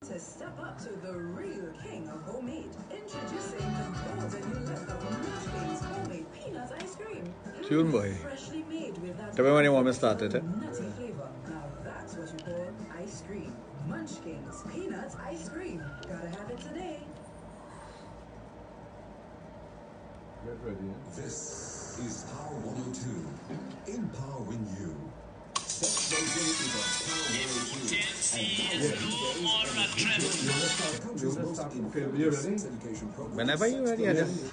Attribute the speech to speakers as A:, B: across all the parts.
A: To step up to the real king of homemade. Introducing the golden new look of Munchkin's homemade peanut ice cream.
B: Tune boy.
A: Freshly made with that
B: Tell me when you want me to start it.
A: nutty flavor. Now that's what you call ice cream. Munchkin's peanut ice cream. Gotta have it today.
C: Get ready.
D: This is Power 102. Empowering you. Sexplosion is on Power 102.
B: Whenever you're ready, I just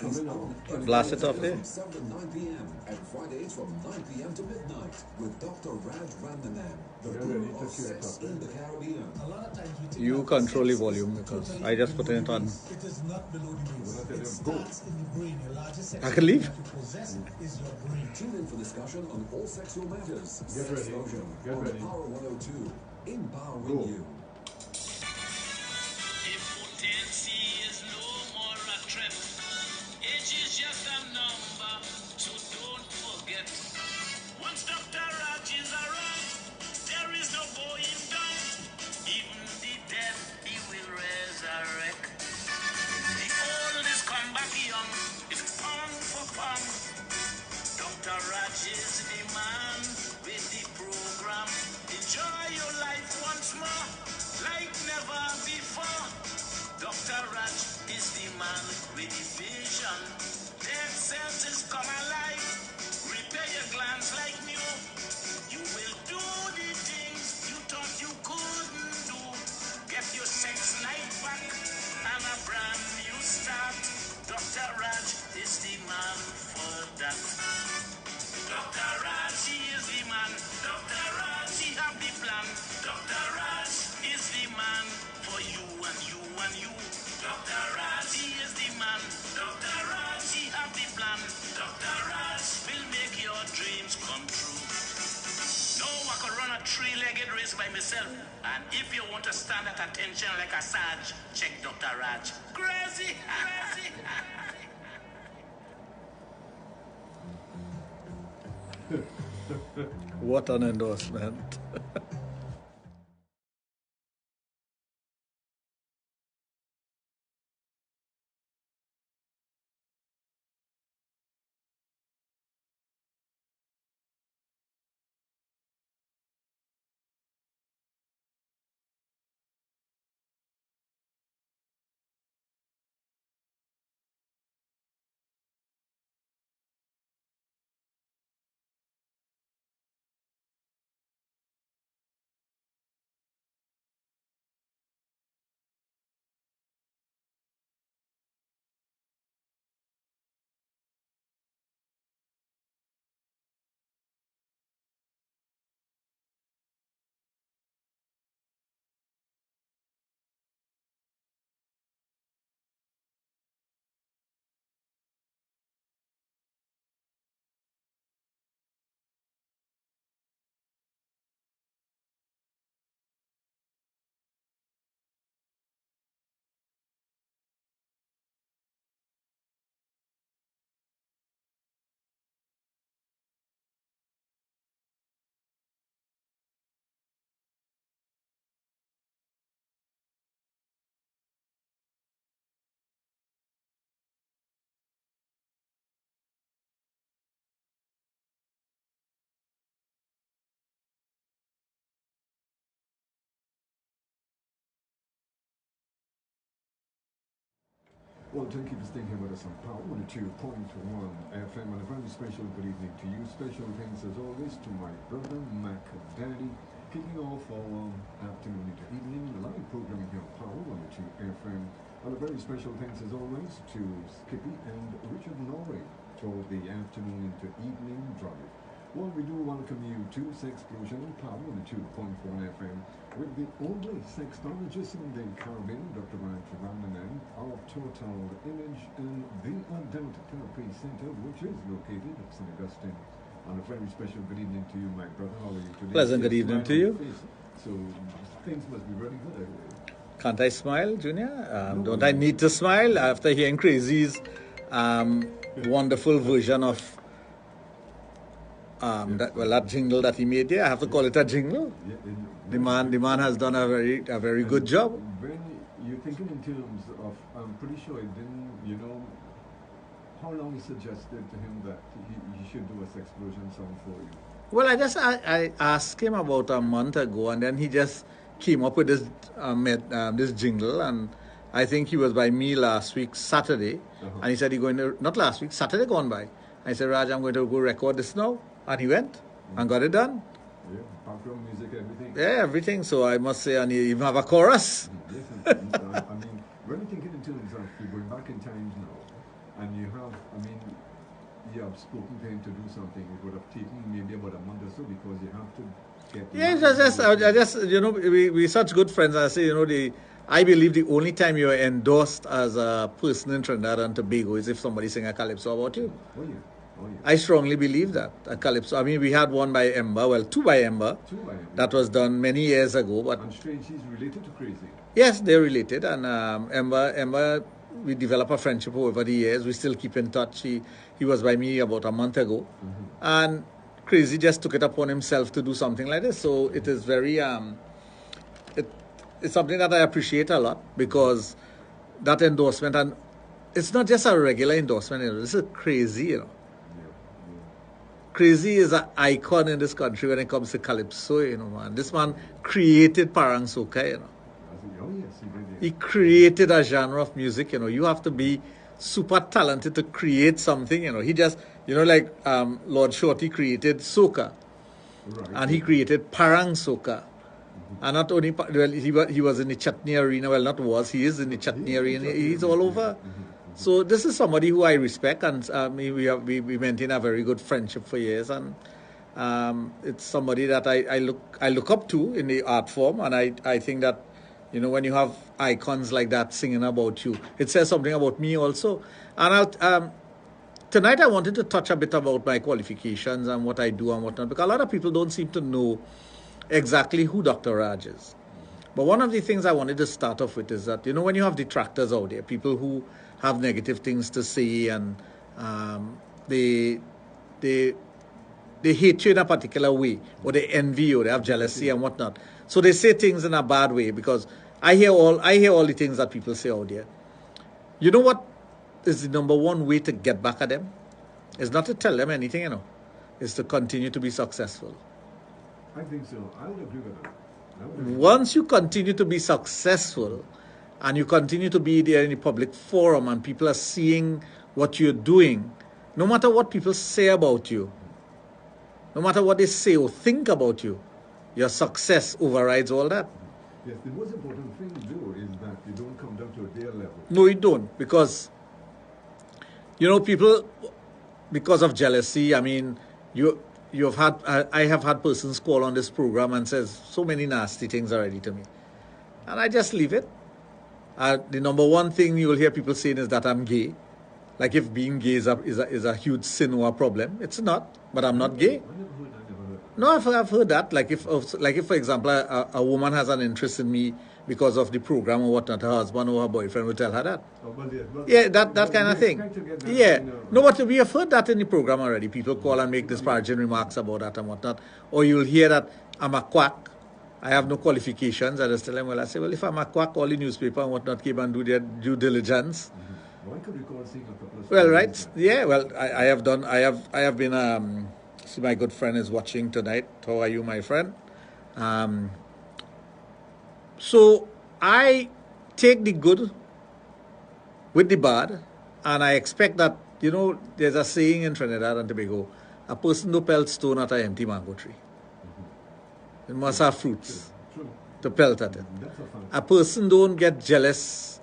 B: blast it off there.
D: 7 to 9 p.m. and Fridays from 9 p.m. to midnight with Dr. Raj Randanam, the guru of sex in the Caribbean.
B: You control the volume because I just put it on.
E: It is not below the waist. It starts in the brain. Your largest sex
B: I can leave.
E: that you possess is your brain.
D: Tune in for discussion on all sexual matters.
C: Get ready.
D: Sexplosion
C: Get
D: on
C: ready.
D: Power 102. Empowering
C: Go.
D: you.
F: Impotency is no more a trap. Age is just a number, so don't forget. Once Dr. Raj is around, there is no going down. Even the dead, he will resurrect. The old is come back young, it's pound for pound. Dr. Raj is the man with the program. Enjoy your life once more, like never before. Dr. Raj is the man with the vision. Dead senses come alive. Repair your glands like new. You will do the things you thought you couldn't do. Get your sex life back and a brand new start. Dr. Raj is the man for that. Dr. Raj, he is the man. Dr. Raj, he have the plan. Dr. Raj is the man for you and you and you. Dr. Raj, he is the man. Dr. Raj, he have the plan. Dr. Raj will make your dreams come true. No, I could run a three-legged race by myself. And if you want to stand at attention like a Sarge, check Dr. Raj. Crazy, crazy.
B: What an endorsement.
C: Well, thank you for staying here with us on Power 102.1 FM and a very special good evening to you. Special thanks as always to my brother Mac Daddy, kicking off our afternoon into evening live programming here on Power 102 FM. And a very special thanks as always to Skippy and Richard Norrie for the afternoon into evening drive. Well, we do welcome you to Sexplosion on Power 102.4 FM with the only sexologist in the Caribbean, Dr. Raj Randanam, of Total Image and the Adult Therapy Center, which is located at St. Augustine. And a very special good evening to you, my brother. How are you today?
B: Pleasant good evening to you.
C: So things must be really good.
B: Can't I smile, Junior? Don't I need to smile after hearing Crazy's wonderful version of that jingle that he made there? I have to call it a jingle. The man has done a very good job.
C: When thinking in terms of, I'm pretty sure it didn't, you know, how long he suggested to him that he should do a Sexplosion song for you?
B: Well, I asked him about a month ago, and then he just came up with this this jingle, and I think he was by me last week Saturday, and he said he's going to, not last week, Saturday gone by. I said, Raj, I'm going to go record this now, and he went and got it done.
C: Yeah, background music, everything.
B: Yeah, everything. So I must say, and you even have a chorus.
C: Yes, I mean, when you thinking in terms of you're going back in times now, and you have, I mean, you have spoken to him to do something, it would have taken maybe about a month or so because you have to get.
B: Yeah, I just, you know, we're such good friends. I say, you know, I believe the only time you're endorsed as a person in Trinidad and Tobago is if somebody sing a calypso about you.
C: Oh, yeah. Oh, yeah.
B: I strongly believe that, a calypso. I mean, we had one by Ember, well, two by Ember. That was done many years ago. But
C: and strange, she's related to Crazy.
B: Yes, they're related. And Ember, we developed a friendship over the years. We still keep in touch. He was by me about a month ago. And Crazy just took it upon himself to do something like this. So it is very, it's something that I appreciate a lot, because that endorsement, and it's not just a regular endorsement, you know, this is Crazy, you know. Crazy is an icon in this country when it comes to calypso, you know, man. This man created parang soca, you know.
C: Oh, yes, he did.
B: He created a genre of music, you know. You have to be super talented to create something, you know. He just, you know, like Lord Shorty created soca.
C: Right.
B: And he created parang soca. And not only, well, he was in the chutney arena. Well, not was, he is in the chutney arena. He's all over. So this is somebody who I respect, and we maintain a very good friendship for years, and it's somebody that I look up to in the art form, and I think that, you know, when you have icons like that singing about you, it says something about me also. And tonight I wanted to touch a bit about my qualifications and what I do and whatnot, because a lot of people don't seem to know exactly who Dr. Raj is. But one of the things I wanted to start off with is that, you know, when you have detractors out there, people who have negative things to say, and they hate you in a particular way, or they envy you, they have jealousy and whatnot. So they say things in a bad way, because I hear all the things that people say out there. You know what is the number one way to get back at them? It's not to tell them anything, you know. It's to continue to be successful.
C: I think so. I would agree with that.
B: Once you continue to be successful, and you continue to be there in the public forum, and people are seeing what you're doing, no matter what people say about you, no matter what they say or think about you, your success overrides all that.
C: Yes, the most important thing to do is that you don't come down to their level.
B: No, you don't, because, you know, people, because of jealousy, I mean, I have had persons call on this program and says so many nasty things already to me, and I just leave it. The number one thing you'll hear people saying is that I'm gay. Like if being gay is a huge sin or a problem. It's not, but I'm not gay.
C: I never heard.
B: No, I've heard that. Like if for example, a woman has an interest in me because of the program or whatnot, her husband or her boyfriend will tell her that. Yeah, that kind of thing. Yeah. No, but we have heard that in the program already. People call and make disparaging remarks about that and whatnot. Or you'll hear that I'm a quack. I have no qualifications. I just tell them, well, I say, well, if I'm a quack, all the newspaper and whatnot came and do their due diligence.
C: Why could we call seeing a couple of
B: well, right. Yeah, well, I have been, see, my good friend is watching tonight. How are you, my friend? So I take the good with the bad, and I expect that, you know, there's a saying in Trinidad and Tobago, a person who pelts stone at an empty mango tree. It must have fruits to pelt at it. A person don't get jealous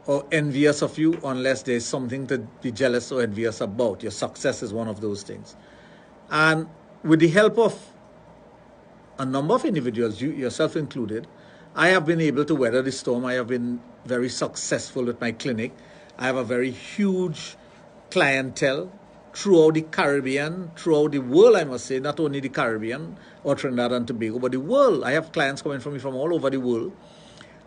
B: or envious of you unless there's something to be jealous or envious about. Your success is one of those things. And with the help of a number of individuals, you yourself included, I have been able to weather the storm. I have been very successful with my clinic. I have a very huge clientele throughout the Caribbean, throughout the world, I must say, not only the Caribbean or Trinidad and Tobago, but the world. I have clients coming from me from all over the world.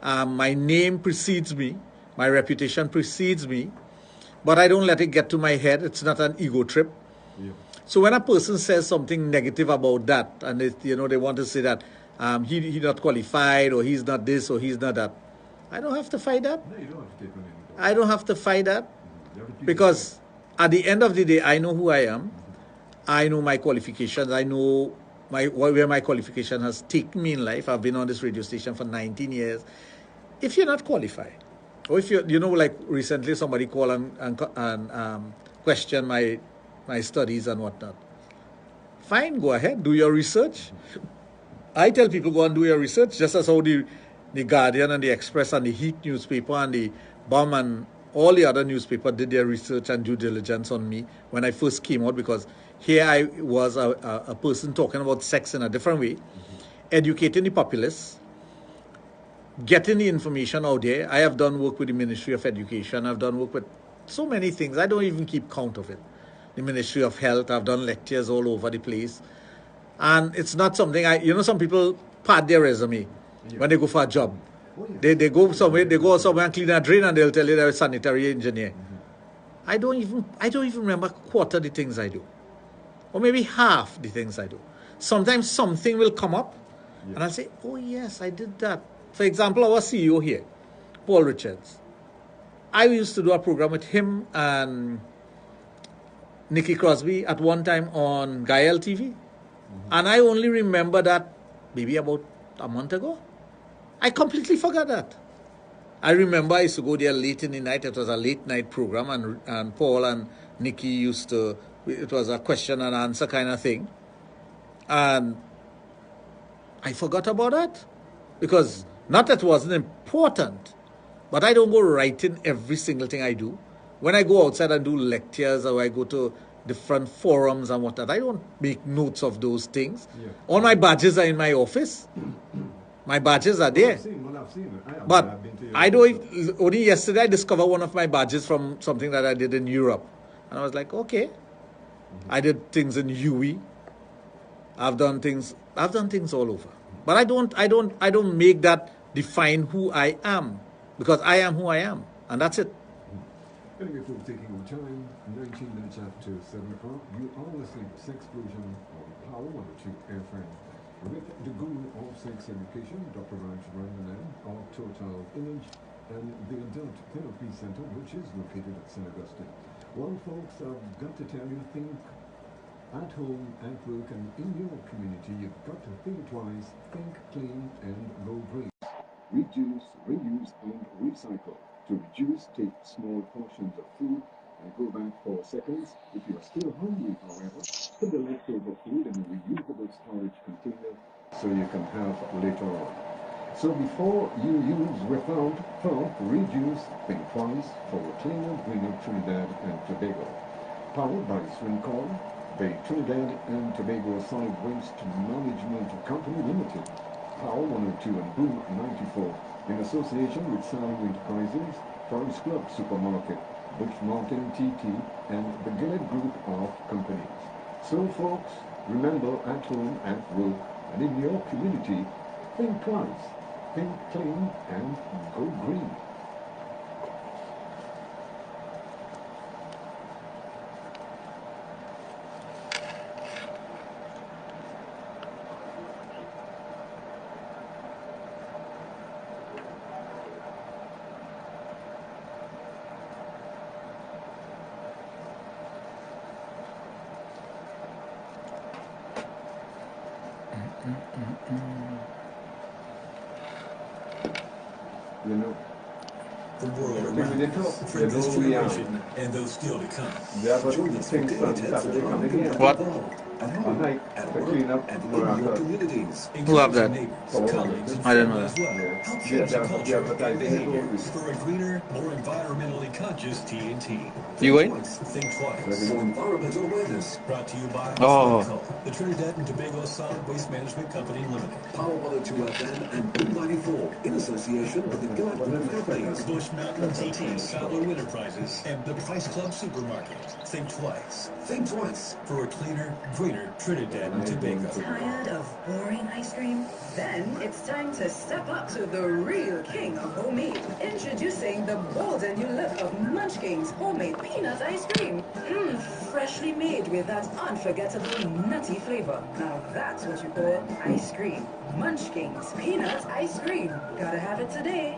B: My name precedes me. My reputation precedes me. But I don't let it get to my head. It's not an ego trip.
C: Yeah.
B: So when a person says something negative about that, and they want to say that he's not qualified, or he's not this, or he's not that, I don't have to fight that.
C: No, you don't have to take on any.
B: I don't have to fight that
C: You have to keep
B: because at the end of the day, I know who I am. I know my qualifications. I know where my qualification has taken me in life. I've been on this radio station for 19 years. If you're not qualified, or if you're, like recently somebody called and questioned my studies and whatnot. Fine, go ahead, do your research. I tell people go and do your research, just as how the Guardian and the Express and the Heat newspaper and the Bomb and all the other newspapers did their research and due diligence on me when I first came out, because here I was a person talking about sex in a different way, educating the populace, getting the information out there. I have done work with the Ministry of Education. I've done work with so many things. I don't even keep count of it. The Ministry of Health. I've done lectures all over the place. And it's not something some people pad their resume when they go for a job. They go somewhere and clean a drain and they'll tell you they're a sanitary engineer. I don't even remember a quarter of the things I do. Or maybe half the things I do. Sometimes something will come up and I'll say, oh yes, I did that. For example, our CEO here, Paul Richards. I used to do a program with him and Nikki Crosby at one time on Gael TV. And I only remember that maybe about a month ago. I completely forgot that. I remember I used to go there late in the night. It was a late night program and Paul and Nikki used to, it was a question and answer kind of thing. And I forgot about that. Because not that it wasn't important, but I don't go writing every single thing I do. When I go outside and do lectures or I go to different forums and whatnot, I don't make notes of those things. Yeah. All my badges are in my office. My badges are there.
C: I've seen it.
B: But I don't, only yesterday I discovered one of my badges from something that I did in Europe. And I was like, okay. I did things in UE. I've done things all over. But I don't make that define who I am, because I am who I am, and that's it.
C: Anyway, folks, taking your time, 19 minutes after 7 o'clock, you are listening to Sexplosion on Power 102 FM with the guru of sex education, Dr. Raj of Total Image and the Adult Therapy Center, which is located at St. Augustine. Well, folks, I've got to tell you, think at home, at work, and in your community, you've got to think twice, think clean, and go green. Reduce, reuse, and recycle. To reduce, take small portions of food and go back for seconds. If you're still hungry, however, put the leftover food in a reusable storage container so you can have later on. So before you use without thought, reduce, think twice for a cleaner, greener Trinidad and Tobago. Powered by Swincorn, the Trinidad and Tobago Solid Waste Management Company Limited, Power 102 and Boom 94, in association with Salem Enterprises, Forest Club Supermarket, Bush Mountain TT, and the Gillett Group of Companies. So folks, remember, at home, at work, and in your community, think twice, think clean, and go green. You know,
D: the world around us, for this generation and those still to come. Join us for daily tips around the
B: What?
D: at home, at work, and in your communities.
B: Who have that?
D: Neighbors, colleagues, and
B: I don't know
D: family as well. Help change the culture and behaviors for a greener, more environmentally conscious TNT.
B: You going?
D: Think twice. For environmental awareness. Brought to you by the Trinidad and Tobago Solid Waste Management Company Limited. Power 102 FM and Boom 94 in association with the Gillett Group of Companies. Bush Mountain TT, Salem Enterprises, and the Price Club Supermarket. Think twice. Think twice for a cleaner, greener Trinidad and Tobago.
A: Tired of boring ice cream? Then it's time to step up to the real king of homemade. Introducing the bold and new look of Munchkins homemade peanut ice cream. Freshly made with that unforgettable nutty flavor. Now that's what you call ice cream. Munchkins peanut ice cream. Gotta have it today.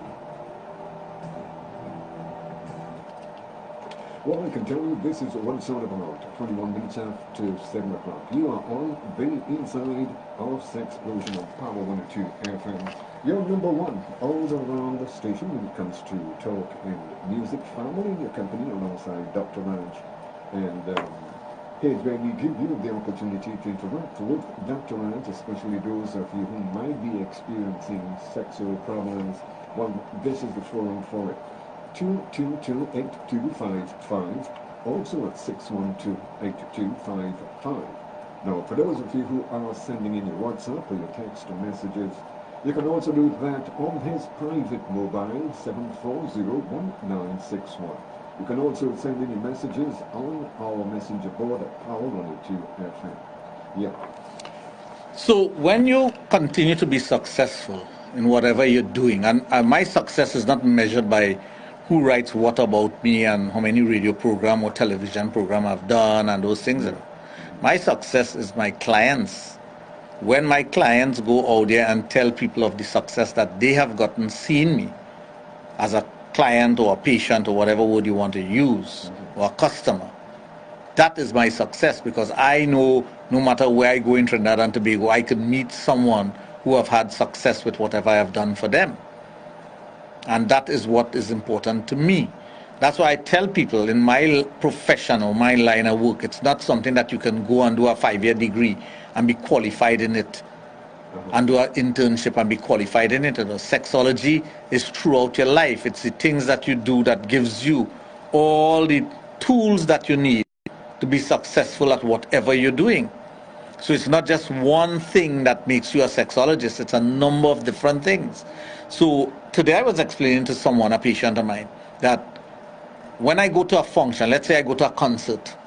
C: Well, I can tell you this is what it's all about. 21 minutes after 7 o'clock. You are on the inside of Sexplosion on Power 102 FM. Your number one all around the station when it comes to talk and music. Family in your company alongside Dr. Raj. And here's where we give you the opportunity to interact with Dr. Raj, especially those of you who might be experiencing sexual problems. Well, this is the forum for it. 222-8255, also at 612-8255. Now, for those of you who are sending in your WhatsApp or your text or messages, you can also do that on his private mobile, 740-1961. You can also send in your messages on our messenger board at Power 102 FM. Yeah.
B: So when you continue to be successful in whatever you're doing, and my success is not measured by who writes what about me and how many radio program or television program I've done and those things. My success is my clients. When my clients go out there and tell people of the success that they have gotten seeing me as a client or a patient or whatever word you want to use, or a customer, that is my success, because I know no matter where I go in Trinidad and Tobago, I can meet someone who have had success with whatever I have done for them. And that is what is important to me. That's why I tell people in my profession or my line of work, it's not something that you can go and do a 5-year degree and be qualified in it, and do an internship and be qualified in it. Sexology is throughout your life. It's the things that you do that gives you all the tools that you need to be successful at whatever you're doing. So it's not just one thing that makes you a sexologist, it's a number of different things. So today I was explaining to someone, a patient of mine, that when I go to a function, let's say I go to a concert,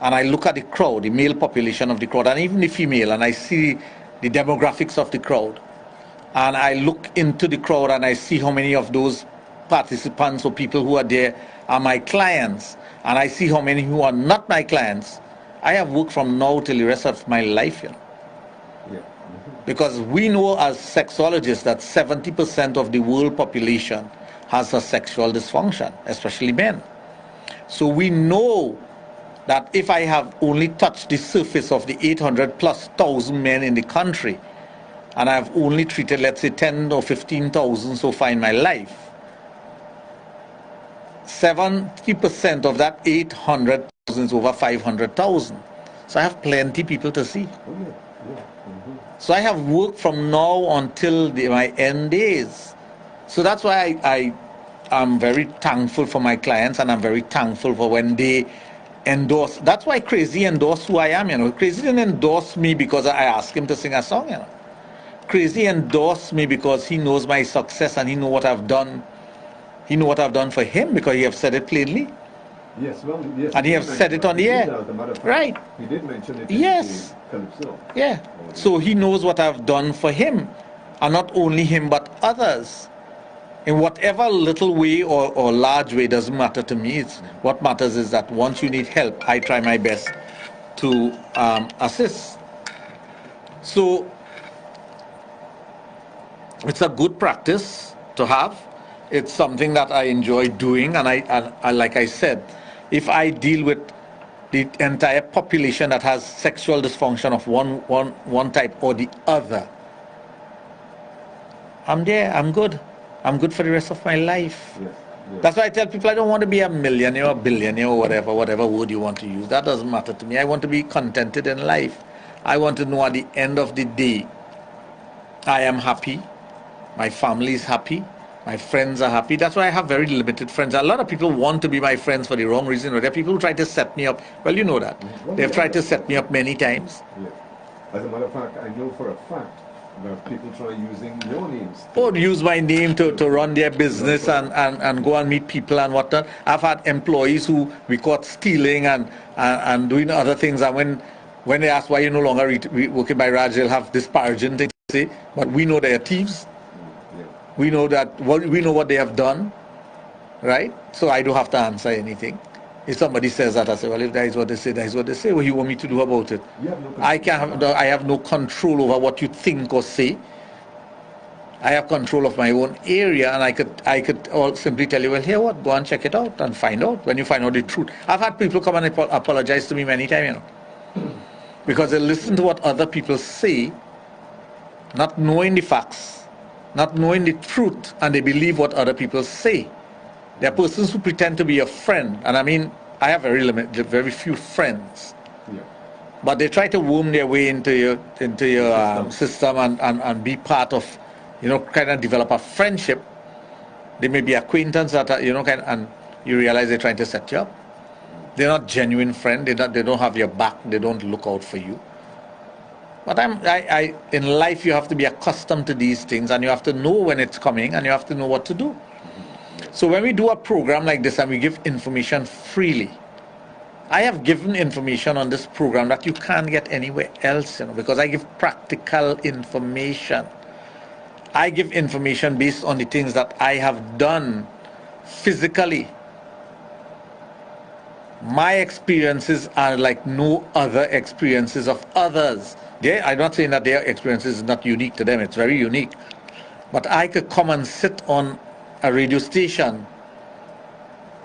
B: and I look at the crowd, the male population of the crowd, and even the female, and I see the demographics of the crowd, and I look into the crowd and I see how many of those participants or people who are there are my clients, and I see how many who are not my clients, I have worked from now till the rest of my life, you know. Because we know as sexologists that 70% of the world population has a sexual dysfunction, especially men. So we know that if I have only touched the surface of the 800,000+ men in the country, and I've only treated, let's say, 10 or 15,000 so far in my life, 70% of that 800,000 is over 500,000. So I have plenty people to see. So I have worked from now until my end days. So that's why I am very thankful for my clients, and I'm very thankful for when they endorse. That's why Crazy endorsed who I am, you know. Crazy didn't endorse me because I asked him to sing a song, you know. Crazy endorsed me because he knows my success and he knows what I've done. He knows what I've done for him because he have said it plainly.
C: Yes, well, yes.
B: And he have said it on the air. Right.
C: He did mention it.
B: Yes. Yeah. So he knows what I've done for him. And not only him, but others. In whatever little way or large way, doesn't matter to me. What matters is that once you need help, I try my best to assist. So it's a good practice to have. It's something that I enjoy doing, and I like I said, if I deal with the entire population that has sexual dysfunction of one type or the other, I'm there, I'm good. I'm good for the rest of my life. Yes, yes. That's why I tell people I don't want to be a millionaire or billionaire or whatever word you want to use. That doesn't matter to me. I want to be contented in life. I want to know at the end of the day, I am happy, my family is happy, my friends are happy. That's why I have very limited friends. A lot of people want to be my friends for the wrong reason. There are people who try to set me up. Well, you know that. They've tried to set me up many times.
C: Yes. As a matter of fact, I know for a fact that people try using your names.
B: Or use my name to run their business and go and meet people and whatnot. I've had employees who we caught stealing and doing other things. And when they ask why you're no longer working by Raj, they'll have disparaging things to say. But we know they're thieves. We know we know what they have done, right? So I don't have to answer anything. If somebody says that, I say, well, if that is what they say, that is what they say. What do you want me to do about it? I have no control over what you think or say. I have control of my own area, and I could all simply tell you, well, here what, go and check it out and find out. When you find out the truth, I've had people come and apologize to me many times, because they listen to what other people say, not knowing the facts, not knowing the truth, and they believe what other people say. There are persons who pretend to be a friend, and I mean, I have very few friends, but they try to worm their way into your system and be part of, kind of develop a friendship. They may be acquaintance that are, and you realize they're trying to set you up. They're not genuine friends. They don't have your back. They don't look out for you. But in life, you have to be accustomed to these things, and you have to know when it's coming, and you have to know what to do. So when we do a program like this and we give information freely, I have given information on this program that you can't get anywhere else, because I give practical information. I give information based on the things that I have done physically. My experiences are like no other experiences of others. I'm not saying that their experience is not unique to them. It's very unique. But I could come and sit on a radio station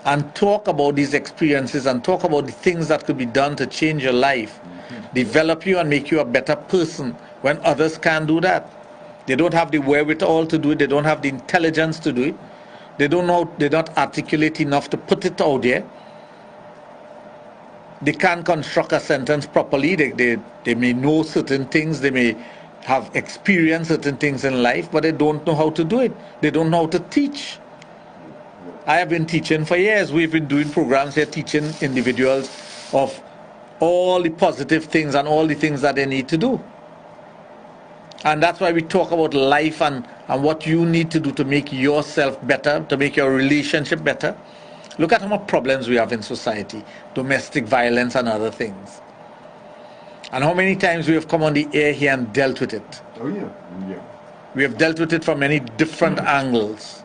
B: and talk about these experiences and talk about the things that could be done to change your life, develop you and make you a better person when others can't do that. They don't have the wherewithal to do it. They don't have the intelligence to do it. They don't know, they're not articulate enough to put it out there. They can't construct a sentence properly. They may know certain things. They may have experienced certain things in life, but they don't know how to do it. They don't know how to teach. I have been teaching for years. We've been doing programs here teaching individuals of all the positive things and all the things that they need to do. And that's why we talk about life and what you need to do to make yourself better, to make your relationship better. Look at how much problems we have in society, domestic violence and other things. And how many times we have come on the air here and dealt with it.
C: Oh, yeah. Yeah.
B: We have dealt with it from many different angles.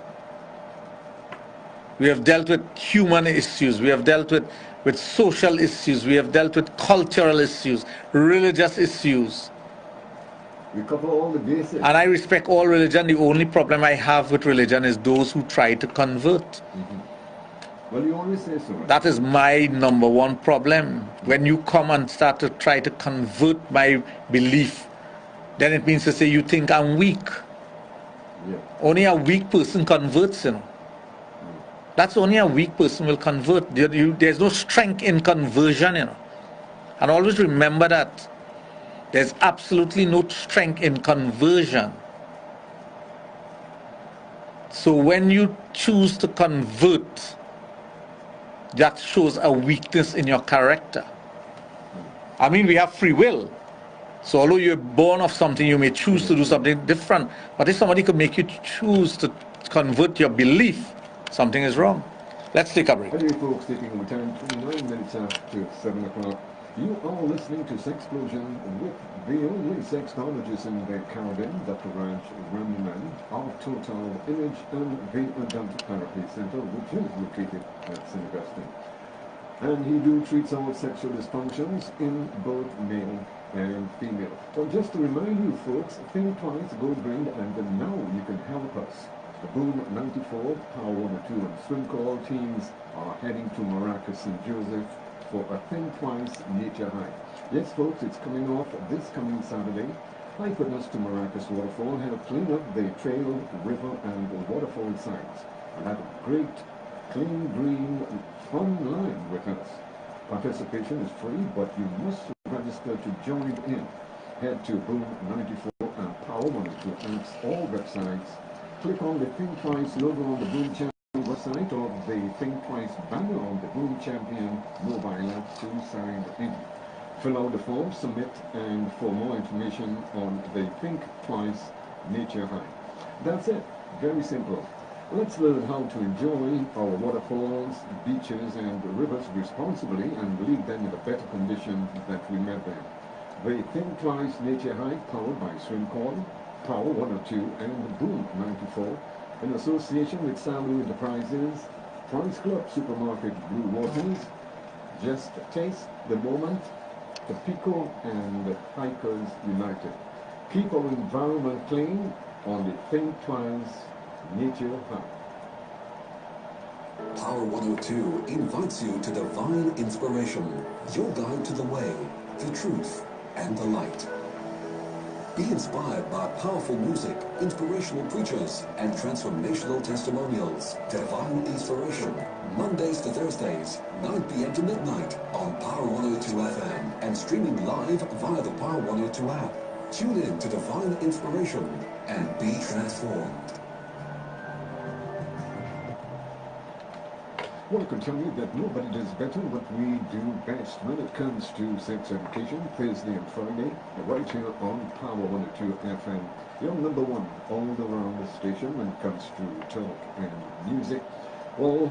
B: We have dealt with human issues. We have dealt with social issues. We have dealt with cultural issues, religious issues.
C: We cover all the bases.
B: And I respect all religion. The only problem I have with religion is those who try to convert.
C: Mm-hmm. Well, you always say so. Right?
B: That is my number one problem. When you come and start to try to convert my belief, then it means to say you think I'm weak.
C: Yeah.
B: Only a weak person converts, That's only a weak person will convert. There's no strength in conversion, And always remember that. There's absolutely no strength in conversion. So when you choose to convert, that shows a weakness in your character. I mean, we have free will. So although you're born of something, you may choose to do something different. But if somebody could make you choose to convert your belief, something is wrong. Let's take a break.
C: Hey folks, taking our time 29 minutes after 7 o'clock. You are listening to Sexplosion with the only sexologist in the Caribbean, Dr. Raj Ramman, of Total Image and the Adult Therapy Center, which is located at St. Augustine. And he treats all sexual dysfunctions in both male and female. So just to remind you folks, think twice, go green, and now you can help us. The Boom 94, Power 102 and Swim Call teams are heading to Maracas St. Joseph for a Think Twice Nature Hike. Yes folks, it's coming off this coming Saturday. Hiking us to Maracas Waterfall, help clean up the trail, river and waterfall sites. And have a great, clean, green, fun line with us. Participation is free, but you must register to join in. Head to Boom 94 and Power 102 apps, all websites. Click on the Think Twice logo on the Boom Champion website or the Think Twice banner on the Boom Champion mobile app to sign in. Fill out the form, submit, and for more information on the Think Twice Nature Hike. That's it. Very simple. Let's learn how to enjoy our waterfalls, beaches, and rivers responsibly and leave them in a better condition that we met them. The Think Twice Nature Hike, powered by Swim Call, Power 102, and Boom 94, in association with Salu Enterprises, Price Club Supermarket Blue Waters, Just Taste the Moment, the Pico and Hikers United. Keep our environment clean on the Think Twice Nature Hub.
D: Power 102 invites you to divine inspiration, your guide to the way, the truth, and the light. Be inspired by powerful music, inspirational preachers, and transformational testimonials. Divine Inspiration, Mondays to Thursdays, 9 p.m. to midnight on Power 102 FM and streaming live via the Power 102 app. Tune in to Divine Inspiration and be transformed.
C: Well, I can tell you that nobody does better what we do best when it comes to sex education, Thursday and Friday, right here on Power 102 FM. Your number one all-around the station when it comes to talk and music. Well,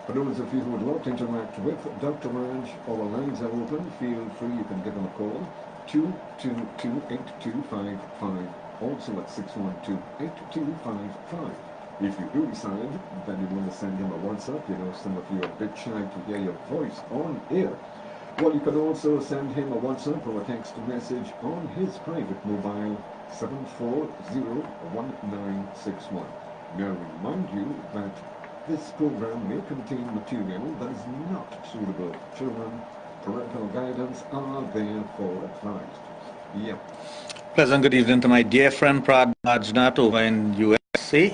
C: for those of you who would love to interact with Dr. Raj, our lines are open. Feel free, you can give him a call, 222-8255, also at 612-8255. If you do decide that you want to send him a WhatsApp, you know some of you are a bit shy to hear your voice on air. Well, you can also send him a WhatsApp or a text message on his private mobile 740-1961. Now, remind you that this program may contain material that is not suitable for children. Parental guidance are therefore advised. Yeah.
B: Pleasant good evening to my dear friend Prad Majnat over in USA.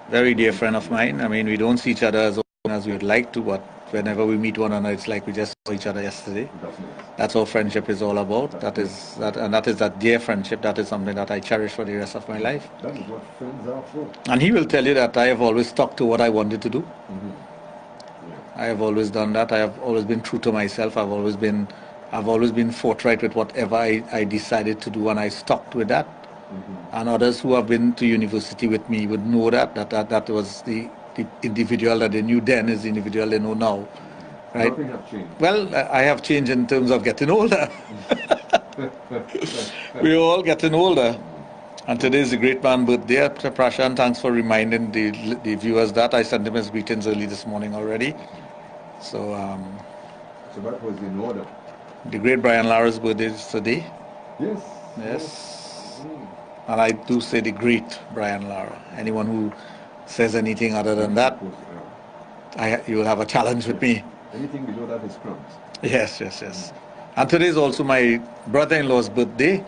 B: Very dear friend of mine. I mean, we don't see each other as often as we would like to, but whenever we meet one another, it's like we just saw each other yesterday. That's what friendship is all about. That is that dear friendship. That is something that I cherish for the rest of my life.
C: That is what friends are for.
B: And he will tell you that I have always stuck to what I wanted to do.
C: Yeah.
B: I have always done that. I have always been true to myself. I've always been forthright with whatever I decided to do, and I stuck with that. And others who have been to university with me would know that was the individual that they knew then is the individual they know now, right?
C: Nothing have changed.
B: Well, I have changed in terms of getting older. We're all getting older. And today is the great man birthday. Prasha, and thanks for reminding the viewers that. I sent him his greetings early this morning already. So
C: that was in order.
B: The great Brian Lara's birthday is today.
C: Yes.
B: And I do say the great Brian Lara. Anyone who says anything other than that, you will have a challenge with me.
C: Anything below that is crumbs.
B: Yes. And today is also my brother-in-law's birthday,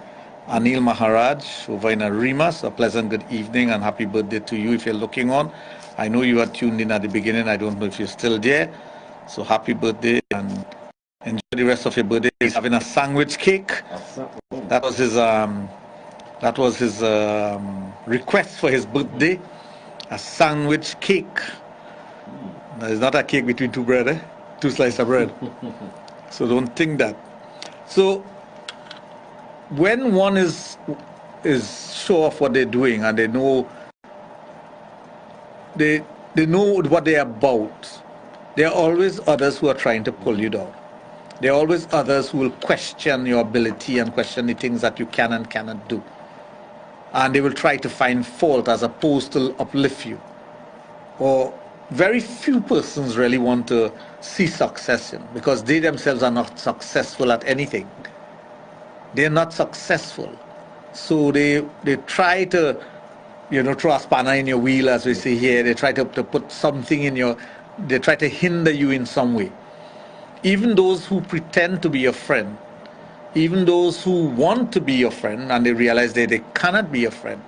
B: Anil Maharaj, over in Arimas. A pleasant good evening and happy birthday to you if you're looking on. I know you were tuned in at the beginning. I don't know if you're still there. So happy birthday and enjoy the rest of your birthday. He's having a sandwich cake. That was his request for his birthday, a sandwich cake. It's not a cake between two bread, two slices of bread. So don't think that. So when one is sure of what they're doing and they know what they're about, there are always others who are trying to pull you down. There are always others who will question your ability and question the things that you can and cannot do. And they will try to find fault as opposed to uplift you. Or very few persons really want to see success in, because they themselves are not successful at anything. They're not successful. So they try to, throw a spanner in your wheel, as we say here. They try to put something they try to hinder you in some way. Even those who pretend to be your friend, even those who want to be your friend and they realize they cannot be your friend,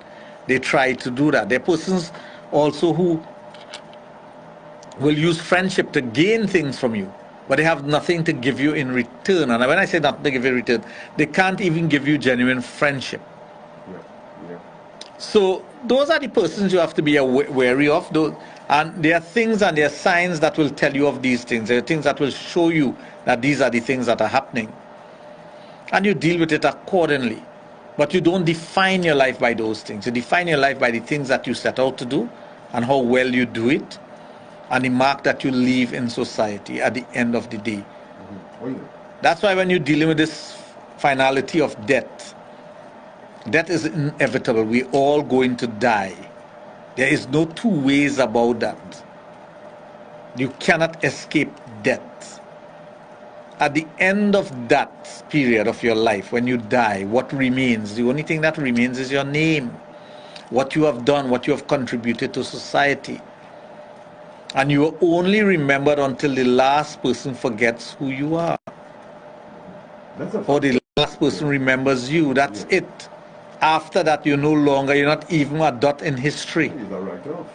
B: they try to do that. There are persons also who will use friendship to gain things from you, but they have nothing to give you in return. And when I say nothing to give you in return, they can't even give you genuine friendship.
C: Yeah.
B: So those are the persons you have to be wary of. And there are things and there are signs that will tell you of these things. There are things that will show you that these are the things that are happening. And you deal with it accordingly. But you don't define your life by those things. You define your life by the things that you set out to do and how well you do it and the mark that you leave in society at the end of the day. That's why when you're dealing with this finality of death is inevitable. We're all going to die. There is no two ways about that. You cannot escape death. At the end of that period of your life, when you die, what remains? The only thing that remains is your name. what you have done, what you have contributed to society. And you are only remembered until the last person forgets who you are. Or the last person remembers you. That's it. After that, you're you're not even a dot in history.
C: You're right off.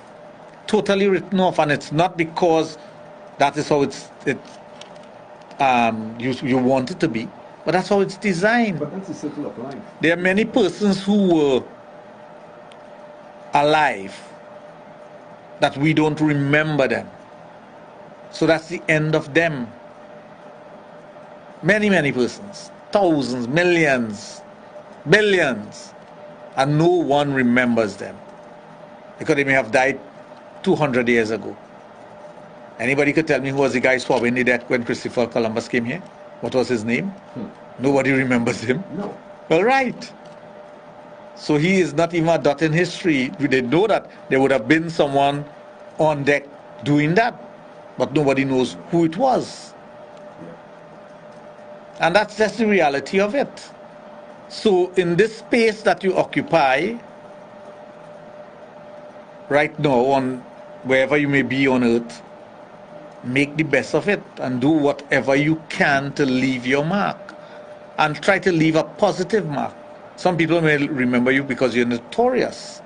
B: Totally written off, and it's not because that is how you want it to be, but that's how it's designed.
C: But that's the circle of life.
B: There are many persons who were alive that we don't remember them. So that's the end of them. Many, many persons, thousands, millions, billions, and no one remembers them because they may have died 200 years ago. Anybody could tell me who was the guy swabbing the deck when Christopher Columbus came here? What was his name? Nobody remembers him.
C: No.
B: Well, right. So he is not even a dot in history. They know that there would have been someone on deck doing that, but nobody knows who it was. And that's just the reality of it. So in this space that you occupy right now, on wherever you may be on earth, make the best of it and do whatever you can to leave your mark and try to leave a positive mark. Some people may remember you because you're notorious.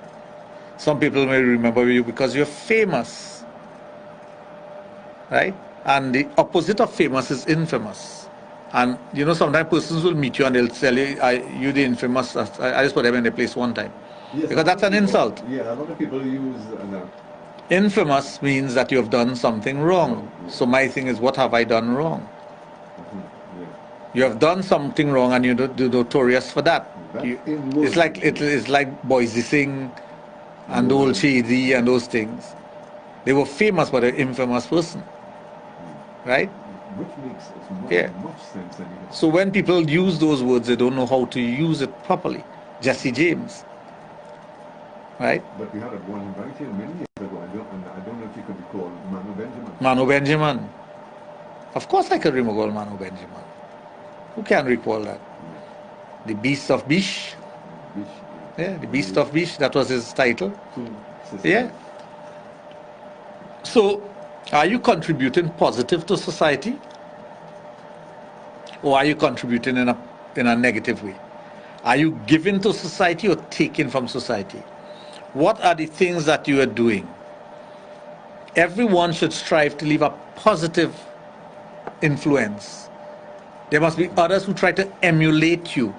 B: Some people may remember you because you're famous, right? And the opposite of famous is infamous. And you know, sometimes persons will meet you and they'll tell you, you're the infamous. I just put them in their place one time.
C: Yes,
B: because that's an insult.
C: Yeah, a lot of people use that.
B: Infamous means that you have done something wrong. So my thing is, what have I done wrong? You have done something wrong and you're notorious for that. It's like Boise Singh and Old Shady and those things. They were famous, but an infamous person. Right?
C: Which makes much sense.
B: So when people use those words, they don't know how to use it properly. Jesse James. Right?
C: But we had one right here many years ago. I don't know if you could recall Manu Benjamin.
B: Manu Benjamin. Of course I could recall Manu Benjamin. Who can recall that? The Beast of Bish. Yeah, the Beast of Bish. That was his title. Yeah. So, are you contributing positive to society? Or are you contributing in a negative way? Are you giving to society or taking from society? What are the things that you are doing? Everyone should strive to leave a positive influence. There must be others who try to emulate you.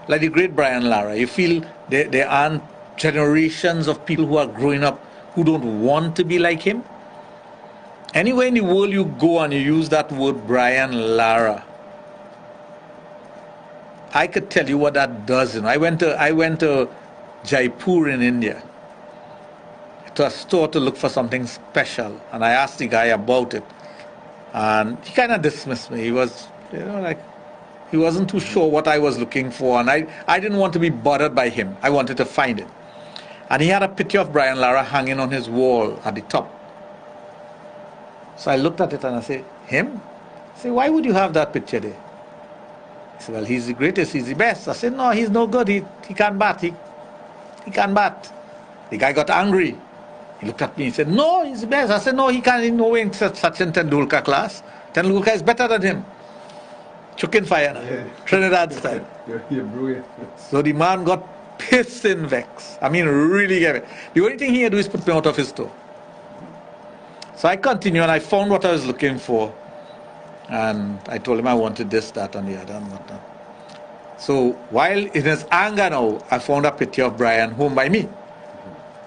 B: Like the great Brian Lara. You feel there aren't generations of people who are growing up who don't want to be like him? Anywhere in the world you go and you use that word Brian Lara, I could tell you what that does. I went to Jaipur in India to a store to look for something special, and I asked the guy about it, and he kind of dismissed me. He was, he wasn't too sure what I was looking for, and I didn't want to be bothered by him. I wanted to find it, and he had a picture of Brian Lara hanging on his wall at the top. So I looked at it and I said, him? I said, why would you have that picture there? He said, well, he's the greatest, he's the best. I said, no, he's no good, he can't bat, he can't bat. The guy got angry. He looked at me and said, no, he's the best. I said, no, he can't in no way in Sachin Tendulkar class. Tendulkar is better than him. Chicken fire, Trinidad style.
C: You're brilliant.
B: So the man got pissed and vexed. I mean, really gave it. The only thing he had to do is put me out of his store. So I continued and I found what I was looking for. And I told him I wanted this, that, and the other, and whatnot. So while in his anger now, I found a picture of Brian home by me.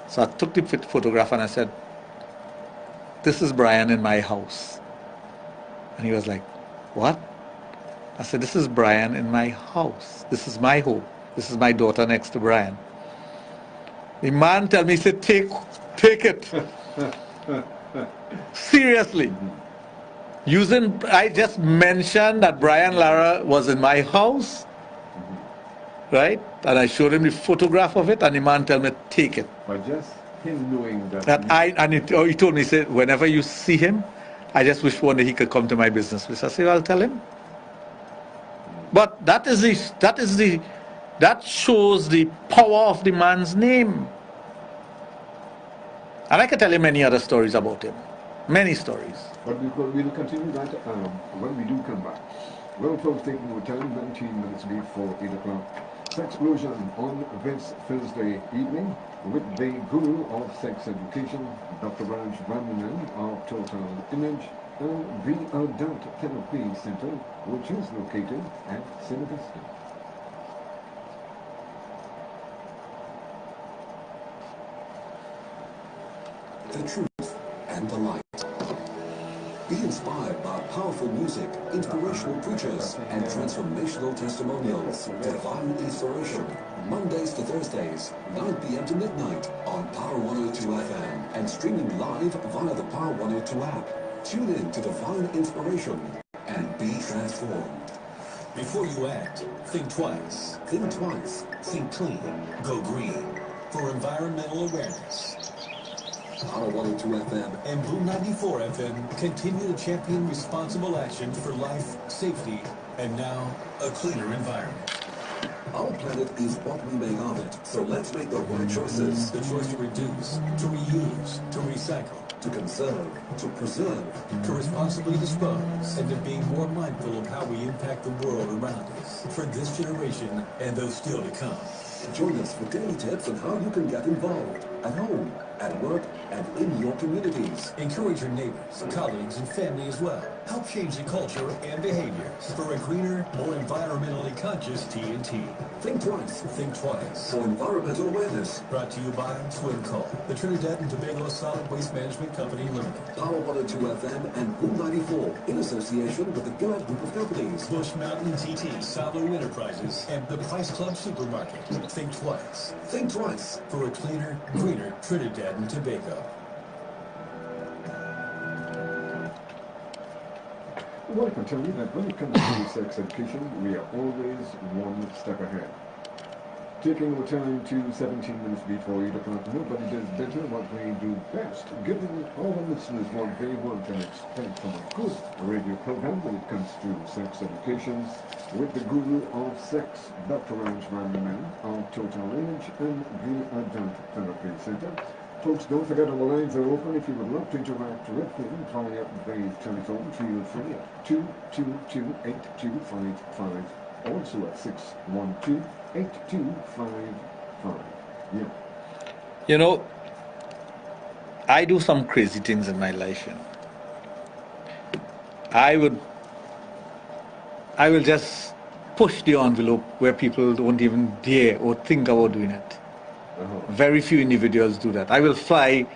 B: So I took the photograph and I said, this is Brian in my house. And he was like, what? I said, this is Brian in my house. This is my home. This is my daughter next to Brian. The man told me, he said, take it. Seriously. I just mentioned that Brian Lara was in my house, right? And I showed him the photograph of it, and the man told me, take it.
C: But just him knowing that.
B: He told me, he said, whenever you see him, I just wish one day he could come to my business place. I said, I'll tell him. But that shows the power of the man's name. And I can tell you many other stories about him. Many stories.
C: But we'll continue that when we do come back. Well, folks, taking our time, 19 minutes before 8 o'clock. Sexplosion on this Thursday evening with the guru of sex education, Dr. Raj of Total Image, and the Adult Therapy Center, which is located at Sylvester.
D: The truth and the light. Be inspired by powerful music, inspirational preachers, and transformational testimonials. Divine Inspiration, Mondays to Thursdays, 9 p.m. to midnight on Power 102 FM and streaming live via the Power 102 app. Tune in to Divine Inspiration and be transformed. Before you act, think twice. Think twice. Think clean. Go green. For environmental awareness. Power 102 FM and Blue 94 FM continue to champion responsible action for life, safety, and now a cleaner environment. Our planet is what we make of it, so let's make the right choices. The choice to reduce, to reuse, to recycle, to conserve, to preserve, to responsibly dispose, and to be more mindful of how we impact the world around us for this generation and those still to come. Join us for daily tips on how you can get involved at home, at work, and in your communities. Encourage your neighbors, colleagues, and family as well. Help change the culture and behaviors for a greener, more environmentally conscious TNT. Think twice. Think twice. For environmental awareness. Brought to you by Swimco, the Trinidad and Tobago Solid Waste Management Company Limited. Power 102 FM and Blue 94 in association with the Gillette Group of Companies. Bush Mountain TT, Salo Enterprises, and the Price Club Supermarket. Think twice. Think twice. For a cleaner, greener Trinidad and Tobago.
C: Well, I can tell you that when it comes to sex education, we are always one step ahead. Taking our time to 17 minutes before 8 o'clock, nobody does better what they do best, giving all the listeners what they want and expect from a good radio program when it comes to sex education with the guru of sex, Dr. Raj of Total Image and the Adult Therapy Center. Folks, don't forget our lines are open. If you would love to interact with them via the telephone, feel free at 222-8255, also at 612-8255. Yeah.
B: You know, I do some crazy things in my life, you know. I will just push the envelope where people don't even dare or think about doing it. Very few individuals do that. I will fly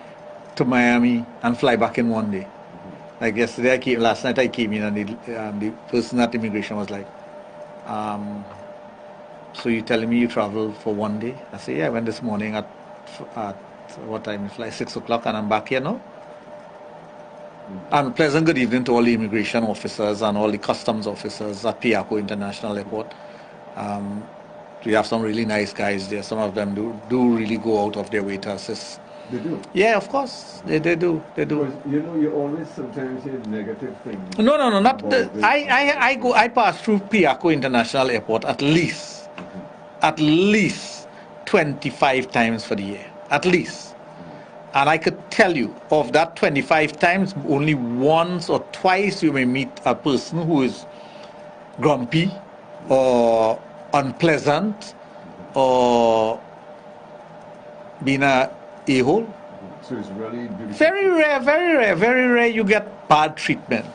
B: to Miami and fly back in one day. Like yesterday, last night I came in and the person at immigration was like, so you're telling me you travel for one day? I said, yeah, I went this morning at what time you fly? 6 o'clock and I'm back here now. And pleasant good evening to all the immigration officers and all the customs officers at Piaco International Airport. We have some really nice guys there. Some of them do really go out of their way to assist.
C: They do?
B: Yeah, of course. They do.
C: Because, you know, you always sometimes hear negative things.
B: No, not I pass through Piaco International Airport at least 25 times for the year. At least. And I could tell you, of that 25 times, only once or twice you may meet a person who is grumpy or unpleasant or being a a-hole.
C: So it's really beautiful.
B: Very rare you get bad treatment.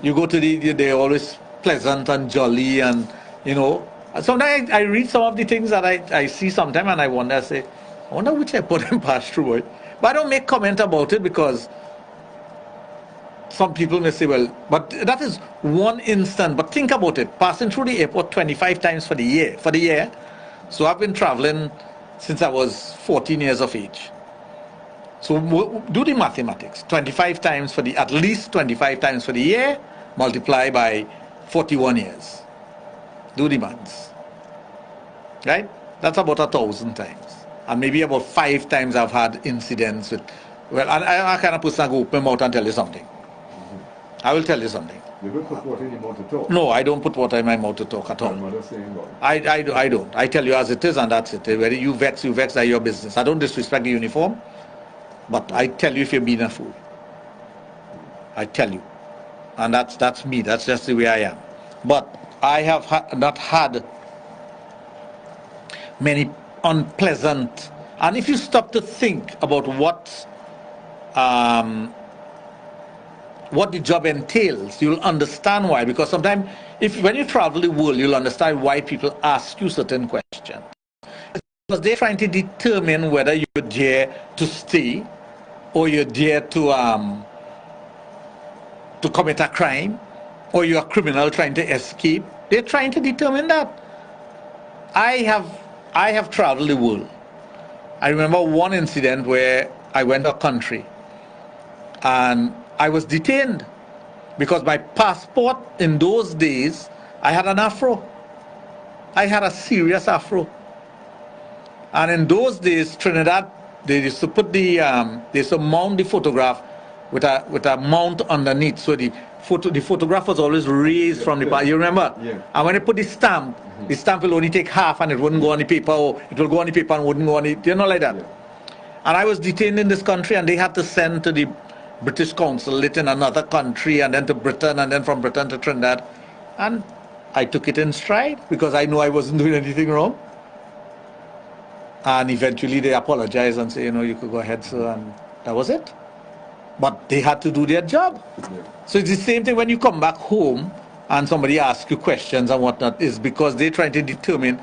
B: You go to they're always pleasant and jolly and, you know. Sometimes I read some of the things that I see sometimes and I wonder which airport I'm passed through. Right? But I don't make comment about it because some people may say, well, but that is one instant. But think about it, passing through the airport 25 times for the year. So I've been traveling since I was 14 years of age. So do the mathematics. 25 times at least 25 times for the year, multiply by 41 years. Do the maths. Right? That's about 1,000 times. And maybe about 5 times I've had incidents with, well, I kind of person go open my mouth and tell you something. I will tell you something.
C: You don't put water in your mouth to talk.
B: No, I don't put water in my mouth to talk at all. I don't. I tell you as it is and that's it. Whether you vex, that's your business. I don't disrespect the uniform. But I tell you if you're being a fool. I tell you. And that's me. That's just the way I am. But I have not had many unpleasant. And if you stop to think about what the job entails, you'll understand why. Because sometimes, when you travel the world, you'll understand why people ask you certain questions. Because they're trying to determine whether you're there to stay or you're there to commit a crime, or you're a criminal trying to escape. They're trying to determine that. I have traveled the world. I remember one incident where I went to a country and I was detained because my passport in those days, I had an afro. I had a serious afro. And in those days, Trinidad, they used to put they used to mount the photograph with a mount underneath. So the photograph was always raised from the part. You remember?
C: Yeah.
B: And when they put the stamp will only take half and it wouldn't go on the paper, or it will go on the paper and wouldn't go on it. You know, like that.
C: Yeah.
B: And I was detained in this country, and they had to send to the British consulate in another country, and then to Britain, and then from Britain to Trinidad. And I took it in stride because I knew I wasn't doing anything wrong. And eventually they apologized and say, you could go ahead, sir, and that was it. But they had to do their job.
C: Yeah.
B: So it's the same thing when you come back home and somebody asks you questions and whatnot, is because they're trying to determine.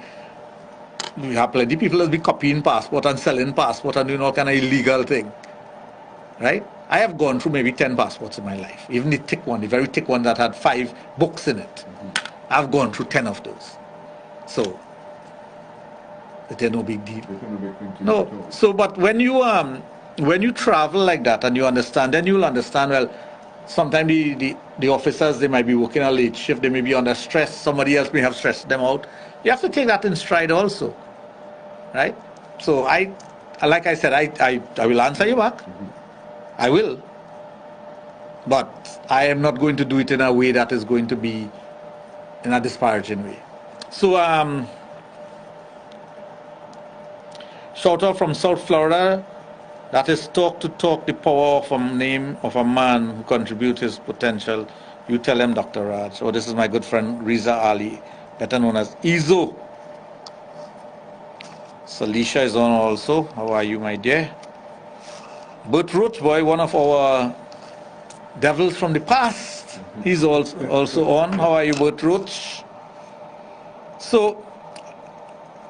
B: You have plenty of people that be copying passport and selling passport and doing all kind of illegal thing. Right? I have gone through maybe 10 passports in my life. Even the thick one, the very thick one that had 5 books in it. I've gone through 10 of those. So they're no big deal. No. So, but when you travel like that and you understand, then you'll understand, well, sometimes the officers, they might be working a late shift, they may be under stress, somebody else may have stressed them out. You have to take that in stride also. Right? So like I said, I will answer you back. I will. But I am not going to do it in a way that is going to be in a disparaging way. So, shout out from South Florida. That is talk to talk, the power of a name of a man who contributes his potential. You tell him, Dr. Raj. Oh, this is my good friend Riza Ali, better known as Izo. Salisha is on also. How are you, my dear? Bert Roach, boy, one of our devils from the past. He's also on. How are you, Bert Roach? So,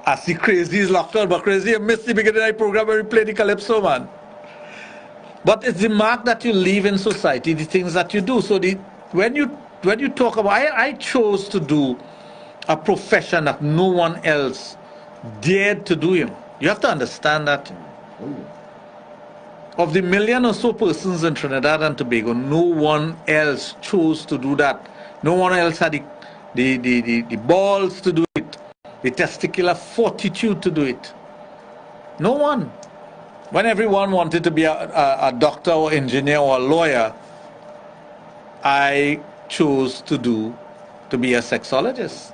B: I see Crazy is locked out, but Crazy, I missed the beginning of the program where we play the Calypso, man. But it's the mark that you leave in society, the things that you do. So when you talk about, I chose to do a profession that no one else dared to do. You have to understand that. Of the 1 million or so persons in Trinidad and Tobago, no one else chose to do that. No one else had the balls to do it, the testicular fortitude to do it. No one. When everyone wanted to be a doctor or engineer or a lawyer, I chose to be a sexologist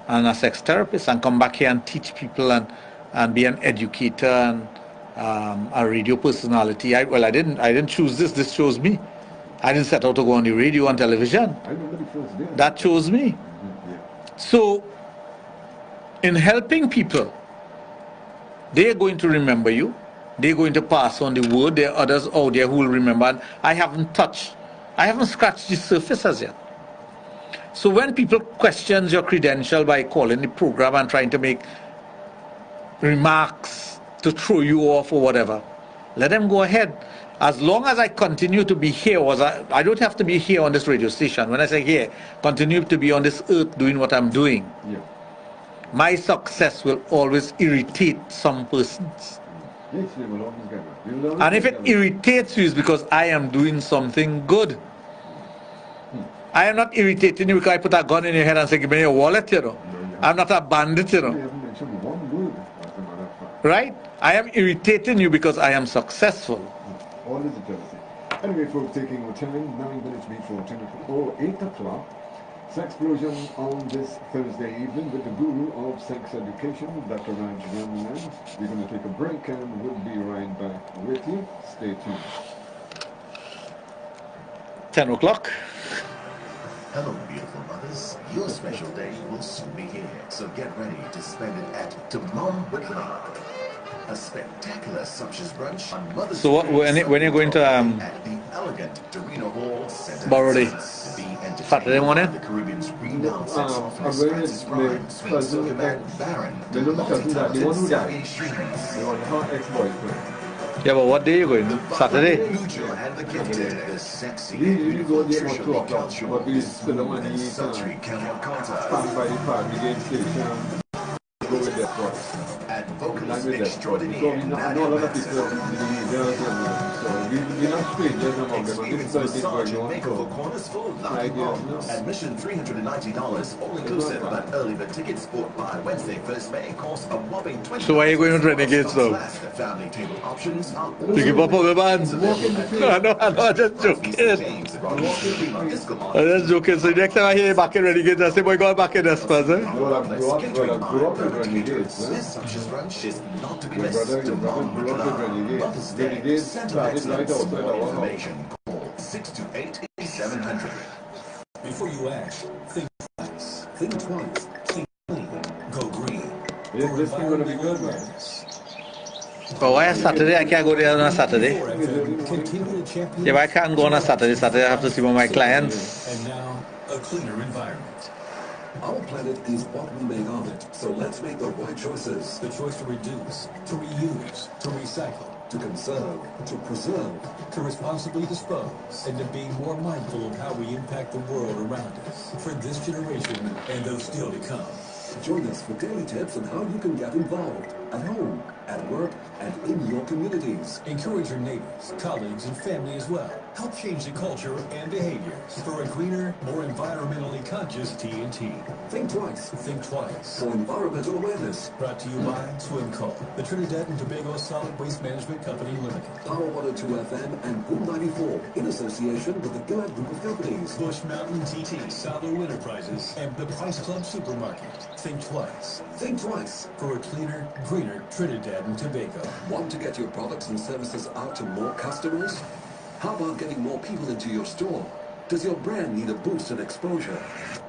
B: and a sex therapist and come back here and teach people and be an educator and a radio personality. I didn't choose this. This chose me. I didn't set out to go on the radio and television.
C: I remember the first day.
B: That chose me.
C: Yeah.
B: So, in helping people, they're going to remember you. They're going to pass on the word. There are others out there who will remember. And I haven't scratched the surface as yet. So when people question your credential by calling the program and trying to make remarks to throw you off or whatever, let them go ahead. As long as I continue to be here, I don't have to be here on this radio station. When I say here, continue to be on this earth doing what I'm doing.
C: Yeah.
B: My success will always irritate some persons.
C: Yes, they will always get it.
B: And if it irritates you, it's because I am doing something good. I am not irritating you because I put a gun in your head and say, give me your wallet, I'm not a bandit,
C: You haven't mentioned one word, as a matter of fact.
B: Right? I am irritating you because I am successful.
C: All is a jealousy. Anyway, folks, taking our time, 9 minutes before 10 o'clock, or 8 o'clock. Sexplosion on this Thursday evening with the guru of sex education, Dr. Raj. We're going to take a break and we'll be right back with you. Stay tuned.
B: 10 o'clock.
G: Hello, beautiful mothers. Your special day will soon be here, so get ready to spend it at To Mom with Love. A spectacular sumptuous brunch on Mother's
B: So what, when you're going to
G: at the elegant Dorino Hall Center.
B: Borrowed Saturday morning?
G: The Caribbean's renowned sex
C: I'm
G: offense
C: going
G: Francis
C: to
G: Prime,
C: the
G: sweet
C: cousin
G: soca man
C: ex-
G: Baron,
C: they don't cousin that, the one who died.
G: Shreens.
C: They want her ex-boyfriend.
B: Yeah, but what day are you going? Saturday?
G: Lujo and the gifted, the sexy,
C: You go there about 2
G: nutritionally
C: o'clock,
G: cultural,
C: but we still don't want to
G: and
C: eat
G: sultry Cameron Carter.
C: stand by the fire brigade station. Go with that one.
G: And
C: Line
G: vocalist
C: with that one.
G: extraordinaire
C: So I know a lot of people, so we're not strangers among them, and this is a big going on.
G: makeover corners for lucky moms. Admission $390, all inclusive, but early bird tickets bought by Wednesday, 1st May, cost a whopping $20.
B: So why are you going with Renegades though?
G: The family table options are
B: You give up on the man? No, I'm just joking. I'm just joking. So next time I hear you back in Renegades, I say, boy, go back in the Spurs, eh?
C: Well, I grew up with Renegades.
G: This sumptuous brunch is not to be
C: Your
G: missed.
C: brother grew up with Renegades.
G: Mother's Day.
C: Renegades
G: Center
C: started
G: excellence.
C: right outside
G: More
C: our house.
G: information. Call 628-700.
D: Before you act, think twice. Think twice. Think clean. Go green.
C: Is this thing going to be good, man?
B: But why Saturday? I can't go there on a Saturday.
D: Continue to champion.
B: Yeah, but I can't go on a Saturday. Saturday I have to see one of my clients.
D: And now, a cleaner environment.
F: Our planet is what we make of it, so let's make the right choices.
D: The choice to reduce, to reuse, to recycle,
F: To conserve, to preserve.
D: to responsibly dispose, and to be more mindful of how we impact the world around us for this generation and those still to come.
F: Join us for daily tips on how you can get involved at home, at work, and in your communities.
D: Encourage your neighbors, colleagues, and family as well. Help change the culture and behaviors for a greener, more environmentally conscious TNT.
F: Think twice
D: Think twice.
F: for environmental awareness.
D: Brought to you by Swimco, the Trinidad and Tobago Solid Waste Management Company Limited.
F: Power 102 FM and Boom 94 in association with the Gillette Group of Companies.
D: Bush Mountain TT, Salo Enterprises, and the Price Club Supermarket. Think twice
F: Think twice.
D: for a cleaner, greener Trinidad and Tobago.
F: Want to get your products and services out to more customers? How about getting more people into your store? Does your brand need a boost in exposure?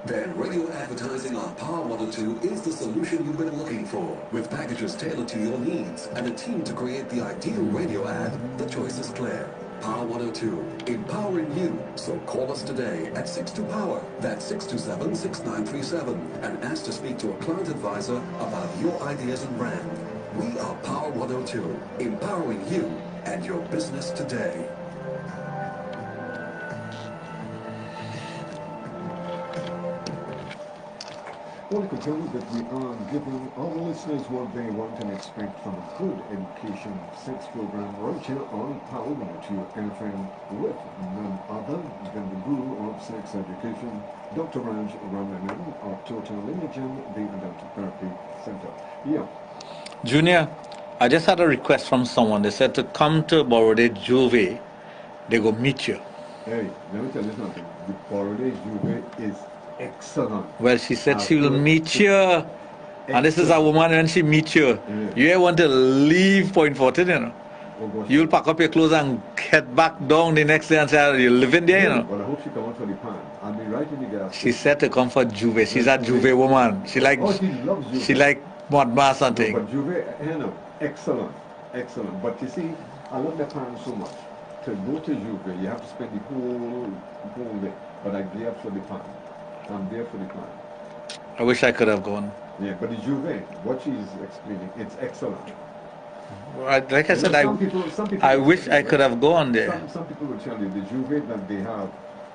F: Then radio advertising on Power 102 is the solution you've been looking for. With packages tailored to your needs and a team to create the ideal radio ad, the choice is clear. Power 102, empowering you. So call us today at 62-POWER, that's 627-6937, and ask to speak to a client advisor about your ideas and brand. We are Power 102, empowering you and your business today.
C: I want to confirm that we are giving our listeners what they want and expect from a good education sex program right here on Power 102 FM with none other than the guru of sex education, Dr. Raj of Total Imaging, the Adult Therapy Center. Yeah.
B: Junior, I just had a request from someone. They said to come to Borode Juve, they go meet you.
C: Hey, let me tell you something. The Borode Juve is excellent.
B: Well, she said she will meet you. And this is a woman when she meets you. You want to leave Point 14, you know.
C: Oh, gosh.
B: You'll pack up your clothes and head back down the next day and say, you're living there, you know.
C: Well, I hope she comes out for the pan. I'll be right in the gas.
B: She said to come for Juve. She's a Juve woman. She like,
C: Oh, she loves Juve.
B: she like Modma something.
C: But Juve, you know, excellent, excellent. But you see, I love the pan so much. To go to Juve, you have to spend the whole day. But I'm there for the pan. I'm there for the pan.
B: I wish I could have gone.
C: Yeah, but the Juve, what she's explaining, it's excellent.
B: Like I said,
C: some people
B: I wish I could have gone there.
C: Some people will tell you the Juve that they have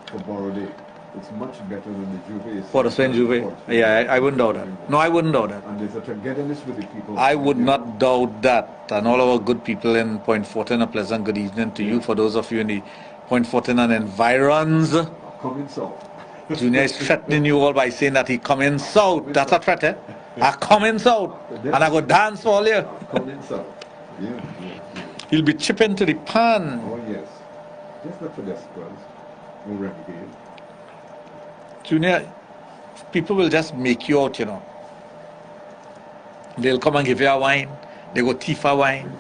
C: for Borode, it's much better than the Juve.
B: For the Spain Juve? Yeah, I wouldn't doubt that. No, I wouldn't doubt that.
C: And there's a togetherness with the people.
B: I would not doubt that. And all our good people in Point Fortin, a pleasant good evening to you. For those of you in the Point Fortin and environs,
C: coming south.
B: Junior is threatening you all by saying that he coming south. That's a threat, eh? I coming south. And I go dance for all you.
C: Coming south. Yeah.
B: He'll be chipping to the pan.
C: Oh, yes. Just not for the squads. No renegade.
B: Junior, people will just make you out, you know. They'll come and give you a wine. They go thief a wine.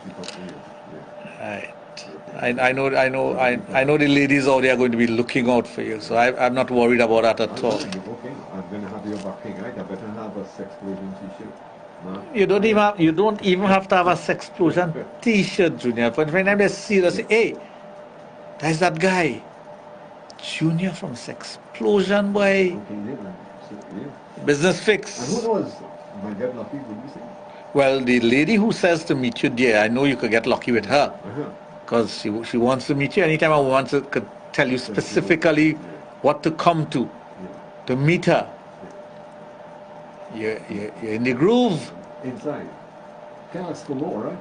B: Right. I know the ladies out there are going to be looking out for you, so I'm not worried about that at all.
C: Okay, I'm going to have your backing, right? I better have a Sexplosion t-shirt. No?
B: You don't even have to have a Sexplosion t-shirt, Junior. But when I see that, say, hey, there's that guy, Junior from Sexplosion, boy.
C: Okay, yeah.
B: Business fix.
C: And who knows? Might get lucky, would you say?
B: Well, the lady who says to meet you there, I know you could get lucky with her. Because she wants to meet you. Anytime I want to could tell you specifically what to come to meet her. You're in the groove.
C: Inside. Can't ask for more, right?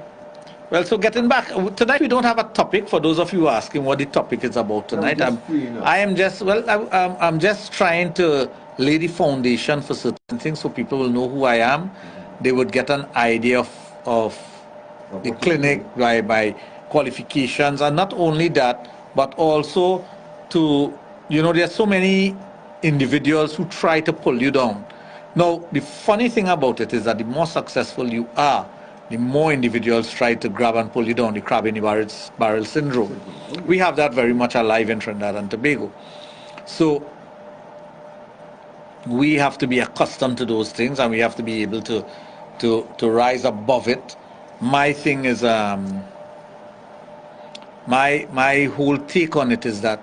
B: Well, so getting back, tonight we don't have a topic for those of you asking what the topic is about tonight. I'm just trying to lay the foundation for certain things so people will know who I am. They would get an idea of the clinic by qualifications, and not only that, but also to, you know, there are so many individuals who try to pull you down. Now, the funny thing about it is that the more successful you are, the more individuals try to grab and pull you down, the crab in the barrel syndrome. We have that very much alive in Trinidad and Tobago. So we have to be accustomed to those things, and we have to be able to rise above it. My thing is, my whole take on it is that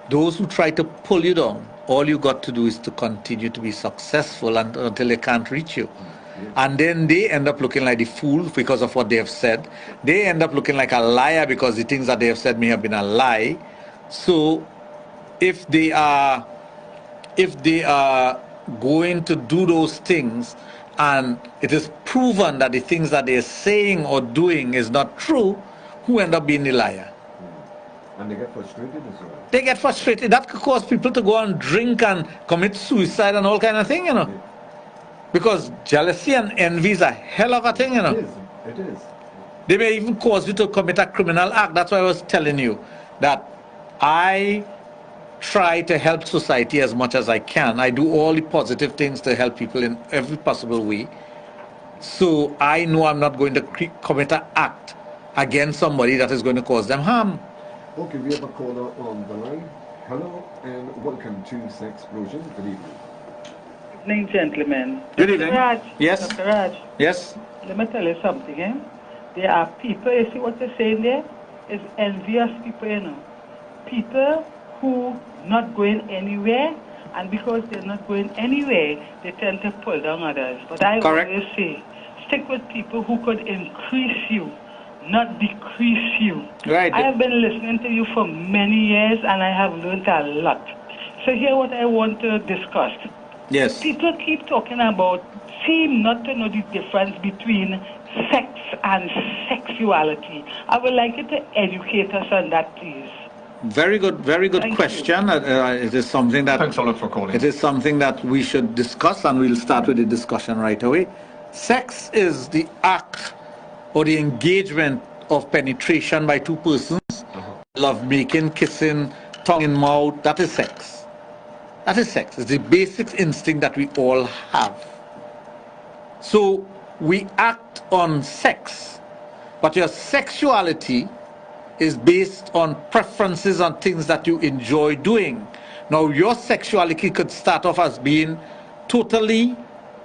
B: those who try to pull you down, all you got to do is to continue to be successful until they can't reach you. And then they end up looking like the fool because of what they have said. They end up looking like a liar because the things that they have said may have been a lie. So if they are going to do those things and it is proven that the things that they're saying or doing is not true, who end up being the liar?
C: And they get frustrated as well.
B: They get frustrated. That could cause people to go and drink and commit suicide and all kind of thing, you know. Because jealousy and envy is a hell of a thing, you know.
C: It is.
B: They may even cause you to commit a criminal act. That's why I was telling you that I try to help society as much as I can. I do all the positive things to help people in every possible way. So I know I'm not going to commit an act against somebody that is going to cause them harm.
C: Okay, we have a caller on the line. Hello and welcome to Sexplosion. Good evening.
H: Good evening, gentlemen.
B: Good evening.
H: Dr. Raj.
B: Yes.
H: Dr. Raj.
B: Yes.
H: Let me tell you something, eh? There are people, you see what they're saying there? It's envious people, you know. People who not going anywhere, and because they're not going anywhere, they tend to pull down others. But I always say, stick with people who could increase you, not decrease you.
B: Right.
H: I have been listening to you for many years, and I have learned a lot. So here what I want to discuss.
B: Yes.
H: People keep talking about, seem not to know the difference between sex and sexuality. I would like you to educate us on that, please.
B: Very good question. It is something that
C: Thanks a lot for calling.
B: It is something that we should discuss, and we'll start with the discussion right away. Sex is the act or the engagement of penetration by two persons. Love making, kissing, tongue in mouth. That is sex. That is sex. It's the basic instinct that we all have. So we act on sex, but your sexuality is based on preferences and things that you enjoy doing. Now, your sexuality could start off as being totally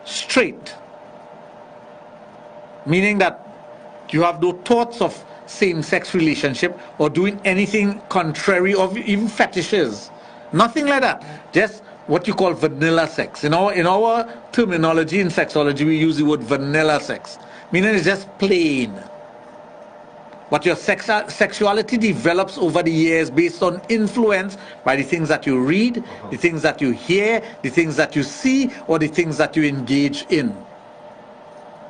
B: straight, meaning that you have no thoughts of same-sex relationship or doing anything contrary, or even fetishes. Nothing like that. Just what you call vanilla sex. In our terminology in sexology, we use the word vanilla sex, meaning it's just plain. But your sexuality develops over the years based on influence by the things that you read, the things that you hear, the things that you see, or the things that you engage in.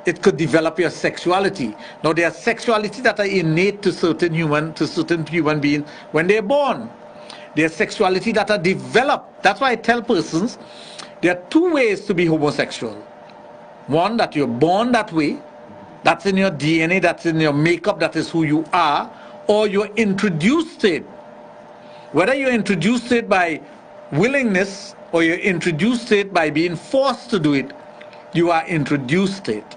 B: It could develop your sexuality. Now, there are sexuality that are innate to certain human beings when they're born. There's sexuality that are developed. That's why I tell persons there are two ways to be homosexual. One, that you're born that way. That's in your DNA, that's in your makeup, that is who you are, or you're introduced to it. Whether you're introduced to it by willingness or you're introduced to it by being forced to do it. You are introduced to it.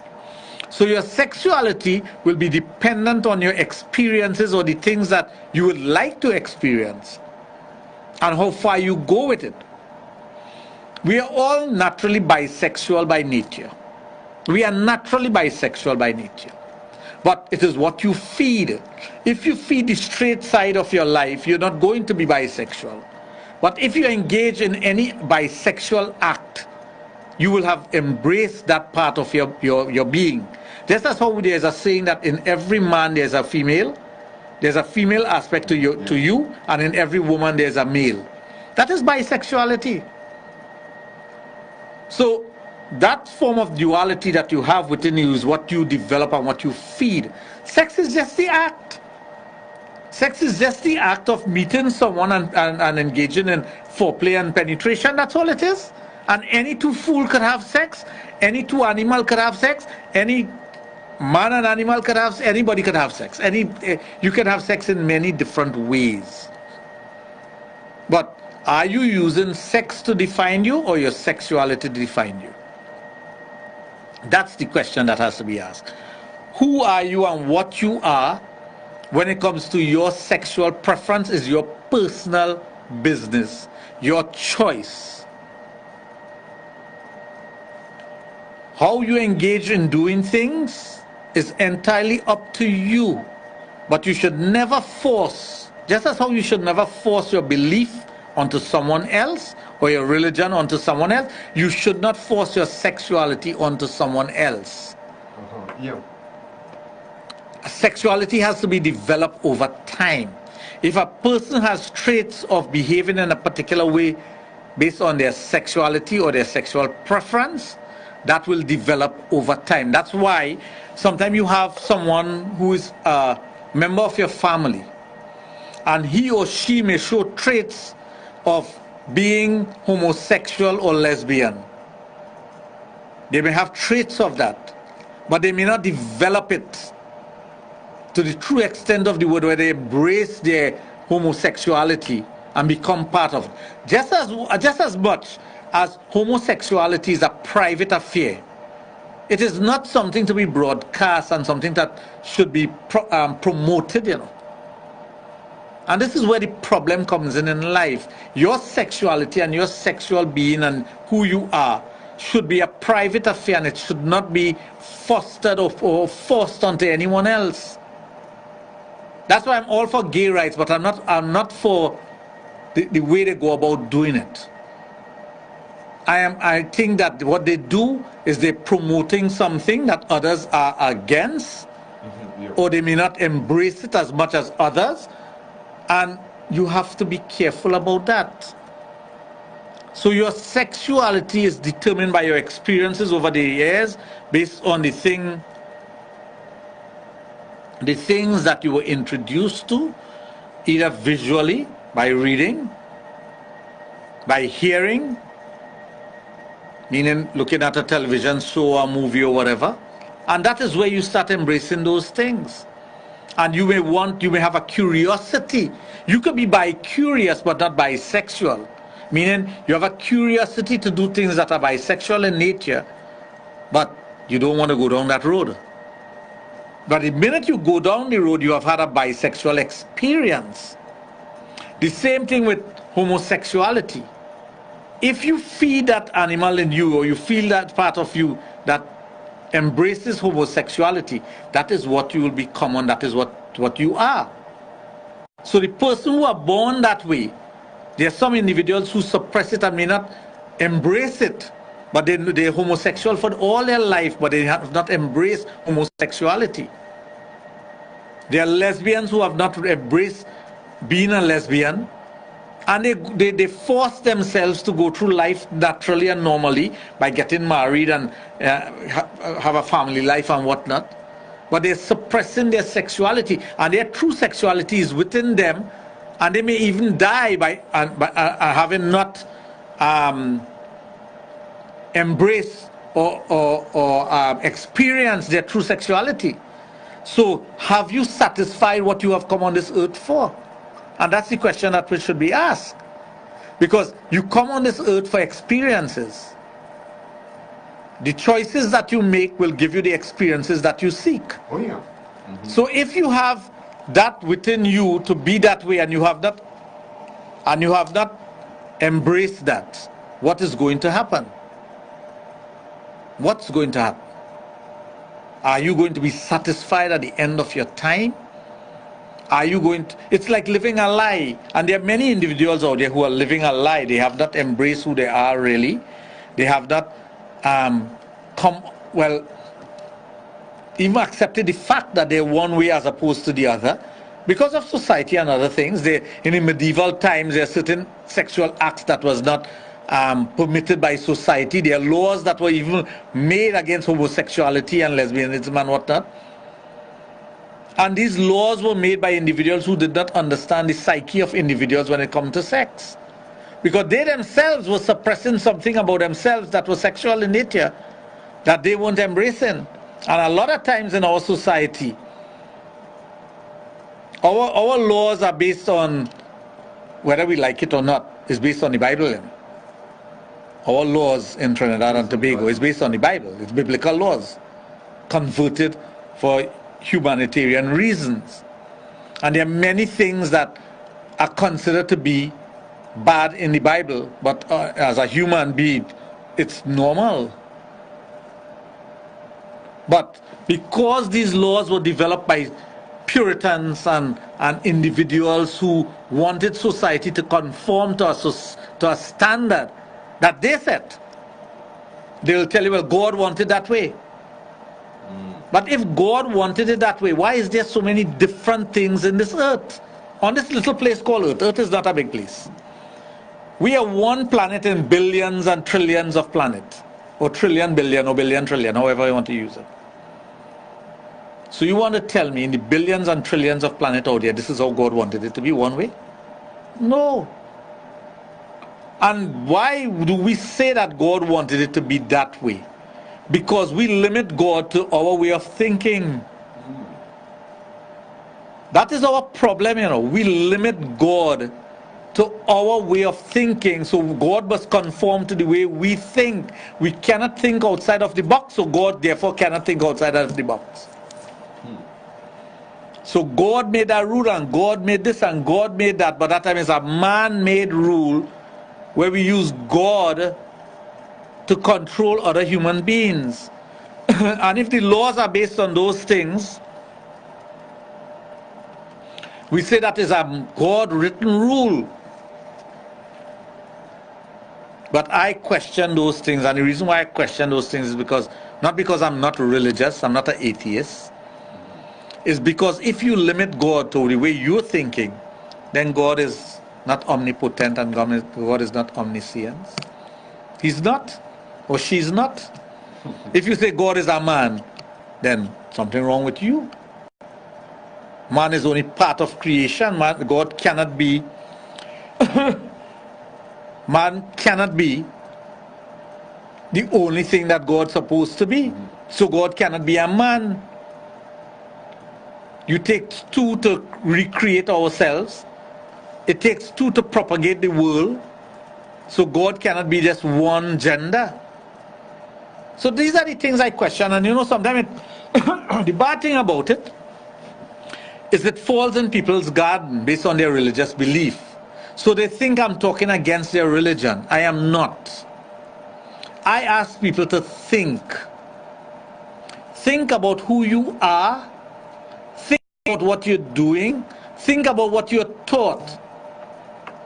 B: So your sexuality will be dependent on your experiences or the things that you would like to experience and how far you go with it. We are all naturally bisexual by nature. We are naturally bisexual by nature. But it is what you feed. If you feed the straight side of your life, you're not going to be bisexual. But if you engage in any bisexual act, you will have embraced that part of your being. Just as how there's a saying that in every man there's a female aspect to you, and in every woman there's a male. That is bisexuality. So that form of duality that you have within you is what you develop and what you feed. Sex is just the act. Sex is just the act of meeting someone and engaging in foreplay and penetration. That's all it is. And any two fool could have sex. Any two animal could have sex. Any man and animal could have, anybody could have sex. You can have sex in many different ways. But are you using sex to define you or your sexuality to define you? That's the question that has to be asked. Who are you and what you are when it comes to your sexual preference is your personal business, your choice. How you engage in doing things is entirely up to you. But you should never force, just as how you should never force your belief onto someone else or your religion onto someone else, you should not force your sexuality onto someone else.
C: Yeah.
B: Sexuality has to be developed over time. If a person has traits of behaving in a particular way based on their sexuality or their sexual preference, that will develop over time. That's why sometimes you have someone who is a member of your family and he or she may show traits of being homosexual or lesbian. They may have traits of that, but they may not develop it to the true extent of the word where they embrace their homosexuality and become part of it. Just as much as homosexuality is a private affair, it is not something to be broadcast and something that should be promoted, you know. And this is where the problem comes in life. Your sexuality and your sexual being and who you are should be a private affair, and it should not be fostered or forced onto anyone else. That's why I'm all for gay rights, but I'm not for the way they go about doing it. I think that what they do is they're promoting something that others are against, or they may not embrace it as much as others, and you have to be careful about that. So your sexuality is determined by your experiences over the years based on the things that you were introduced to, either visually, by reading, by hearing, meaning looking at a television show or movie or whatever, and that is where you start embracing those things. And you may have a curiosity. You could be bi-curious but not bisexual, meaning you have a curiosity to do things that are bisexual in nature, but you don't want to go down that road. But the minute you go down the road, you have had a bisexual experience. The same thing with homosexuality. If you feed that animal in you, or you feel that part of you that embraces homosexuality, that is what you will become, and that is what you are. So the person who are born that way, there are some individuals who suppress it and may not embrace it, but they're homosexual for all their life, but they have not embraced homosexuality. There are lesbians who have not embraced being a lesbian, and they force themselves to go through life naturally and normally by getting married and have a family life and whatnot. But they're suppressing their sexuality, and their true sexuality is within them, and they may even die by having not embraced or experienced their true sexuality. So have you satisfied what you have come on this earth for? And that's the question that should be asked. Because you come on this earth for experiences. The choices that you make will give you the experiences that you seek.
C: Oh, yeah.
B: So if you have that within you to be that way, and you have not embraced that, what is going to happen? What's going to happen? Are you going to be satisfied at the end of your time? Are you going to, it's like living a lie. And there are many individuals out there who are living a lie. They have not embraced who they are really. They have not even accepted the fact that they're one way as opposed to the other. Because of society and other things, in the medieval times, there are certain sexual acts that was not permitted by society. There are laws that were even made against homosexuality and lesbianism and whatnot. And these laws were made by individuals who did not understand the psyche of individuals when it comes to sex. Because they themselves were suppressing something about themselves that was sexual in nature, that they weren't embracing. And a lot of times in our society, our laws are based on, whether we like it or not, is based on the Bible. Our laws in Trinidad and Tobago is based on the Bible. It's biblical laws, converted for humanitarian reasons. And there are many things that are considered to be bad in the Bible, but as a human being, it's normal. But because these laws were developed by Puritans and individuals who wanted society to conform to a standard that they set, they will tell you, well, God wanted that way. But if God wanted it that way, why is there so many different things in this earth? On this little place called Earth. Earth is not a big place. We are one planet in billions and trillions of planets. Or trillion, billion, or billion, trillion, however you want to use it. So you want to tell me in the billions and trillions of planets out there, this is how God wanted it to be, one way? No. And why do we say that God wanted it to be that way? Because we limit God to our way of thinking. That is our problem, you know. We limit God to our way of thinking. So God must conform to the way we think. We cannot think outside of the box, so God therefore cannot think outside of the box. So God made that rule, and God made this, and God made that. But that time is a man-made rule where we use God to control other human beings. And if the laws are based on those things, we say that is a God-written rule. But I question those things, and the reason why I question those things is because, not because I'm not religious, I'm not an atheist, is because if you limit God to the way you're thinking, then God is not omnipotent and God is not omniscient. He's not, or she's not. If you say God is a man, then something wrong with you. Man is only part of creation. God cannot be man cannot be the only thing that God's supposed to be. So God cannot be a man. You take two to recreate ourselves. It takes two to propagate the world. So God cannot be just one gender. So these are the things I question. And you know, sometimes the bad thing about it is it falls in people's garden based on their religious belief. So they think I'm talking against their religion. I am not. I ask people to think. Think about who you are. Think about what you're doing. Think about what you're taught.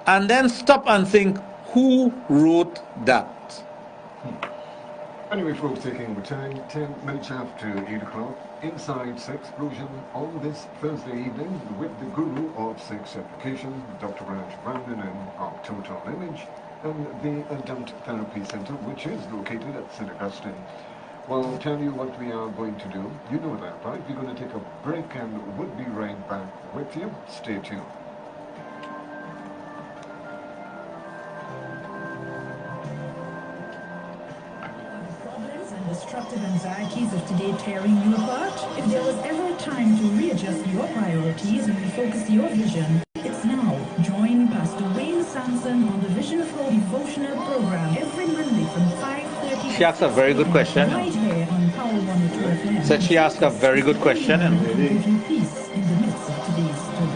B: And then stop and think, who wrote that?
C: Anyway, folks, taking the time, 10 minutes after 8 o'clock, inside Sexplosion on this Thursday evening with the guru of sex education, Dr. Raj of Total Image, and the Adult Therapy Center, which is located at St. Augustine. Well, I'll tell you what we are going to do. You know that, right? We're going to take a break and we'll be right back with you. Stay tuned.
I: Destructive anxieties of today tearing you apart? If there was ever a time to readjust your priorities and refocus your vision, it's now. Join Pastor Wayne Sampson on the Vision Flow devotional program every Monday from 5:30.
B: She asked a very good question.
I: Right here on Power 102 FM.
B: Said she asked a very good question.
I: And give you peace in the midst of today's storm.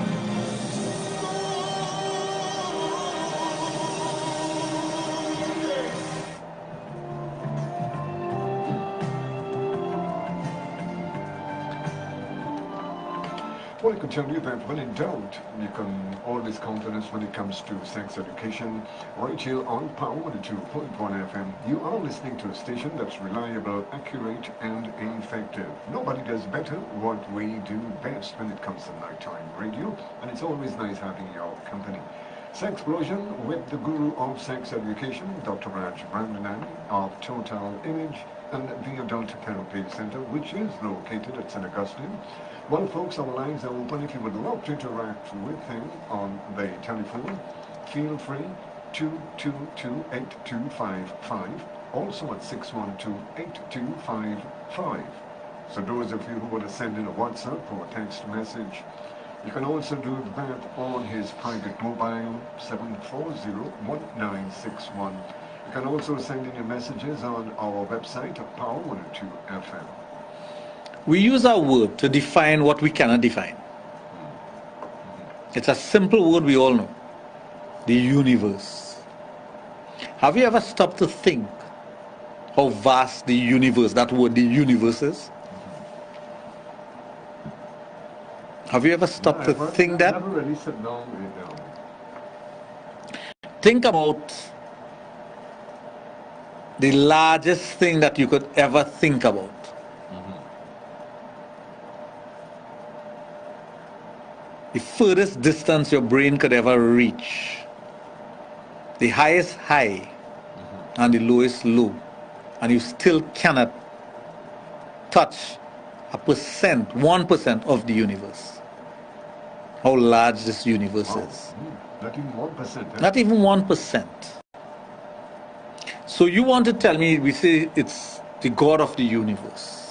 C: Well, I could tell you that when in doubt, you can always count on us when it comes to sex education. Right here on Power 102.1 FM, you are listening to a station that's reliable, accurate, and effective. Nobody does better what we do best when it comes to nighttime radio, and it's always nice having your company. Sexplosion with the guru of sex education, Dr. Raj of Total Image and the Adult Therapy Center, which is located at St. Augustine. Well, folks, our lines are open. If you would love to interact with him on the telephone, feel free. 222-8255, also at 612-8255. So those of you who want to send in a WhatsApp or a text message, you can also do that on his private mobile, 740-1961. You can also send in your messages on our website at Power 102 FM.
B: We use our word to define what we cannot define. It's a simple word we all know. The universe. Have you ever stopped to think how vast the universe, that word, the universe is? Have you ever stopped to think that?
C: I never really sat down with
B: Think about the largest thing that you could ever think about. The furthest distance your brain could ever reach. The highest high and the lowest low. And you still cannot touch 1% of the universe. How large this universe is.
C: Not even 1%. Eh?
B: Not even 1%. So you want to tell me, we say it's the God of the universe.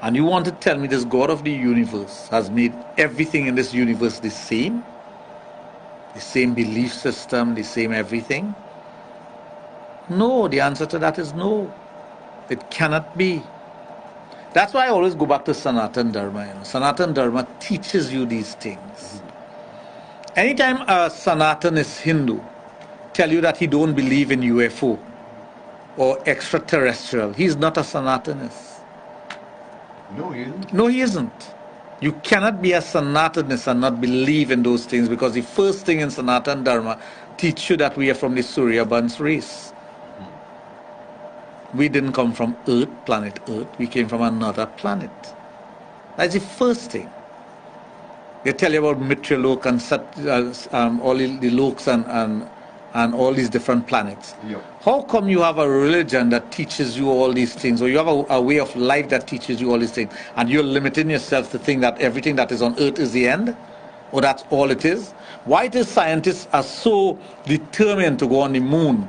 B: And you want to tell me this God of the universe has made everything in this universe the same? The same belief system, the same everything? No, the answer to that is no. It cannot be. That's why I always go back to Sanatan Dharma. Sanatan Dharma teaches you these things. Anytime a Sanatanist Hindu tell you that he don't believe in UFO or extraterrestrial, he's not a Sanatanist.
C: No, he isn't.
B: No, he isn't. You cannot be a Sanatanist and not believe in those things, because the first thing in Sanatan Dharma teach you that we are from the Surya Vans race. We didn't come from Earth, planet Earth. We came from another planet. That's the first thing. They tell you about Mitra Lok and all the Loks and all these different planets.
C: Yep.
B: How come you have a religion that teaches you all these things, or you have a way of life that teaches you all these things, and you're limiting yourself to think that everything that is on Earth is the end, or that's all it is? Why do scientists are so determined to go on the moon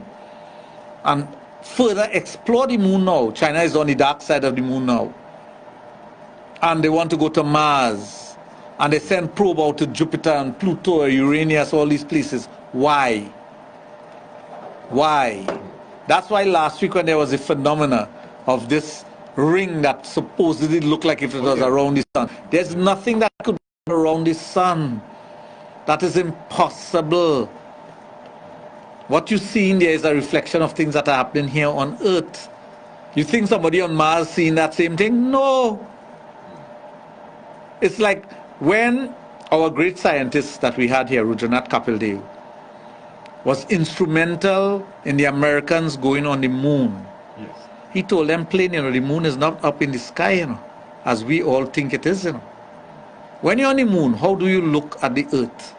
B: and further explore the moon now? China is on the dark side of the moon now, and they want to go to Mars, and they send probe out to Jupiter and Pluto, Uranus, all these places. Why? Why? That's why last week when there was a phenomena of this ring that supposedly looked like if it was around the sun. There's nothing that could be around the sun. That is impossible. What you see in there is a reflection of things that are happening here on Earth. You think somebody on Mars seeing that same thing? No. It's like when our great scientists that we had here, Rudranath Kapil Dev, was instrumental in the Americans going on the moon.
C: Yes.
B: He told them plain, the moon is not up in the sky, as we all think it is, When you're on the moon, how do you look at the Earth?